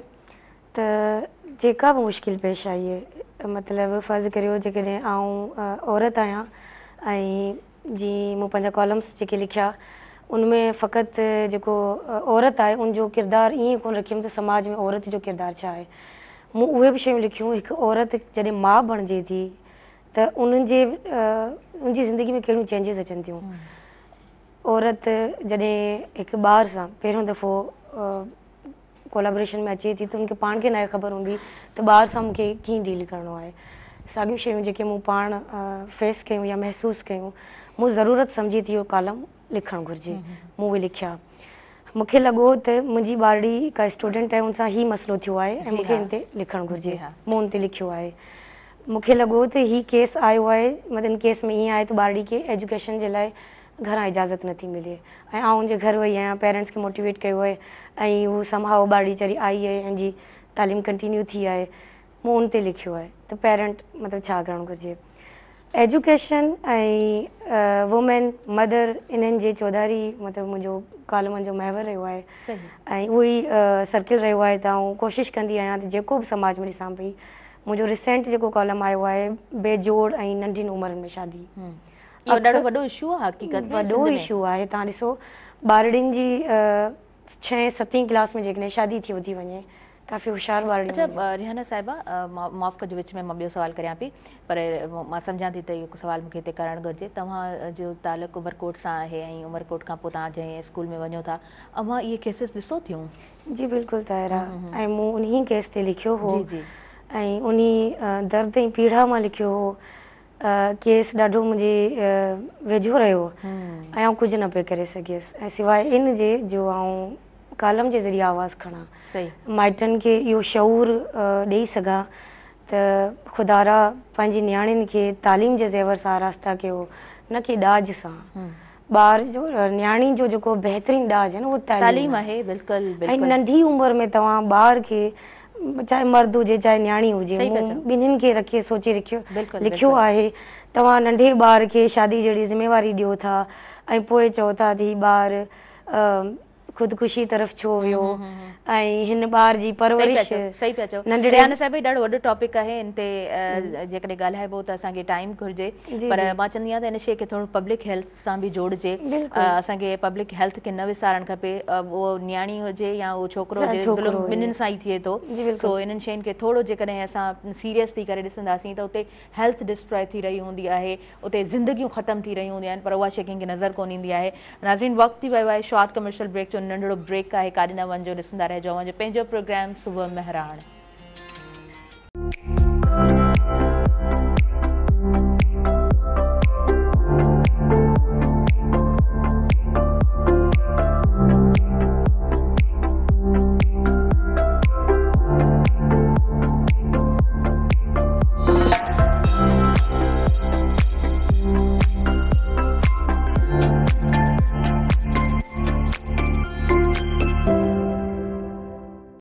त जेका बि मुश्किल पेश आई आहे मतिलबु फ़र्ज़ु करियो जेकॾहिं आउं औरत आहियां ऐं जीअं मूं पंहिंजा कॉलम्स जेके लिखिया उनमें फ़क़ति जेको औरत आहे उनजो किरदारु ईअं कोन रखियुमि त समाज में औरत जो किरदारु छा आहे। मूं उहे बि शयूं लिखियूं हिकु औरत जॾहिं माउ बणिजे थी त उनजी ज़िंदगी में कहिड़ियूं चेंजिस अचनि थियूं। औरत जॾहिं हिकु ॿार सां पहिरियों दफ़ो कोलाबोरेशन में अचे थी त उनखे पाण खे न ख़बर हूंदी त ॿार सां मूंखे कीअं डील करिणो आहे। साॻियूं शयूं जेके मूं पाण फेस कयूं या महसूसु कयूं मूं ज़रूरत सम्झी थी इहो कॉलम लिखणु घुरिजे, मूं उहे लिखिया। मूंखे लॻो त मुंहिंजी ॿारड़ी का स्टूडेंट आहे उन सां ई मसइलो थियो आहे ऐं मूंखे हिन ते लिखणु घुरिजे, मूं हुन ते लिखियो आहे। मूंखे लॻो त हीउ केस आयो आहे मतिलबु इन केस में ईअं आहे त ॿारड़ी खे एजुकेशन जे लाइ घरां इजाज़त नथी मिले ऐं आउं उनजे घर वई आहियां, पेरेंट्स खे मोटिवेट कयो आहे ऐं हू संभाव ॿारड़ी चरी आई आहे ऐं जी तालीम कंटिन्यू थी आहे, मूं उन ते लिखियो आहे त पेरेंट मतिलबु छा करणु घुरिजे। एजुकेशन ऐं वुमेन मदर इन्हनि जे चौधारी मतिलबु मुंहिंजो कॉलमनि जो महवर रहियो आहे ऐं उहो ई सर्किल रहियो आहे त आउं कोशिशि कंदी आहियां त जेको बि समाज में ॾिसां पई। मुंहिंजो रिसेंट जेको कॉलम आयो आहे बेजोड़ ऐं नंढियुनि उमिरि में शादी,
इहो ॾाढो वॾो इशू आहे हक़ीक़त में,
वॾो इशू आहे। तव्हां ॾिसो ॿारड़ियुनि जी 6-7 क्लास में जेकॾहिं शादी थी थी वञे काफ़ी होशियारु ॿारड़ी।
अच्छा रिहाना साहिबा माफ़ु कजो विच में मां ॿियो सवाल करियां पई पर मां सम्झां थी त इहो सुवाल मूंखे हिते करणु घुरिजे। तव्हांजो तालुक़ु उमरकोट सां आहे ऐं उमरकोट खां पोइ तव्हां जंहिं स्कूल में वञो था अव्हां इहे केसिस ॾिसो थियूं? जी
बिल्कुलु ताहिरा, ऐं मूं उन केस ते लिखियो हो ऐं उन दर्द ऐं पीड़ा मां लिखियो हो। केस ॾाढो मुंहिंजे वेझो रहियो ऐं आउं कुझु न पियो करे सघियसि ऐं सवाइ इन जे जो आउं कॉलम जे ज़रिए आवाज़ु खणा माइटनि खे इहो शऊर ॾेई सघां त ख़ुदारा पंहिंजी नियाणियुनि खे तालीम जे ज़ेवर सां रास्ता कयो, न की ॾाज सां। ॿार जो नियाणी जो जेको बहितरीनु ॾाज आहे न उहो तालीम आहे। ऐं नंढी उमिरि में तव्हां ॿार खे चाहे मर्द हुजे चाहे नियाणी हुजे ॿिन्हिनि खे रखी सोचे लिखियो आहे। तव्हां नंढे ॿार खे शादी जहिड़ी ज़िम्मेवारी ॾियो था ऐं पोइ चओ था त हीउ ॿार ख़ुदकुशी तरफ़ छो वियो ऐं हिन ॿार जी परवरिश।
सही पिया चओ रिहाना साहिब, ॾाढो वॾो टॉपिक आहे हिन ते जेकॾहिं ॻाल्हाइबो त असांखे टाइम घुरिजे पर मां चवंदी आहियां त हिन शइ खे थोरो पब्लिक हेल्थ सां बि जोड़िजे। असांखे पब्लिक हेल्थ खे न विसारणु खपे, उहो नियाणी हुजे या उहो छोकिरो हुजे ॿिन्हिनि सां ई थिए थो। सो इन्हनि शयुनि खे थोरो जेकॾहिं असां सीरियस थी करे ॾिसंदासीं त उते हेल्थ डिस्ट्रॉय थी रही हूंदी आहे, उते ज़िंदगियूं ख़तमु थी रही हूंदियूं आहिनि पर उहा शइ कंहिंखे नज़र कोन ईंदी आहे। नाज़रीन वक़्तु थी वियो आहे शॉर्ट कमर्शियल ब्रेक जो, नंढिड़ो ब्रेक आहे, काॾे न वञिजो, ॾिसंदा रहिजो पंहिंजो प्रोग्राम सुबुह महराण।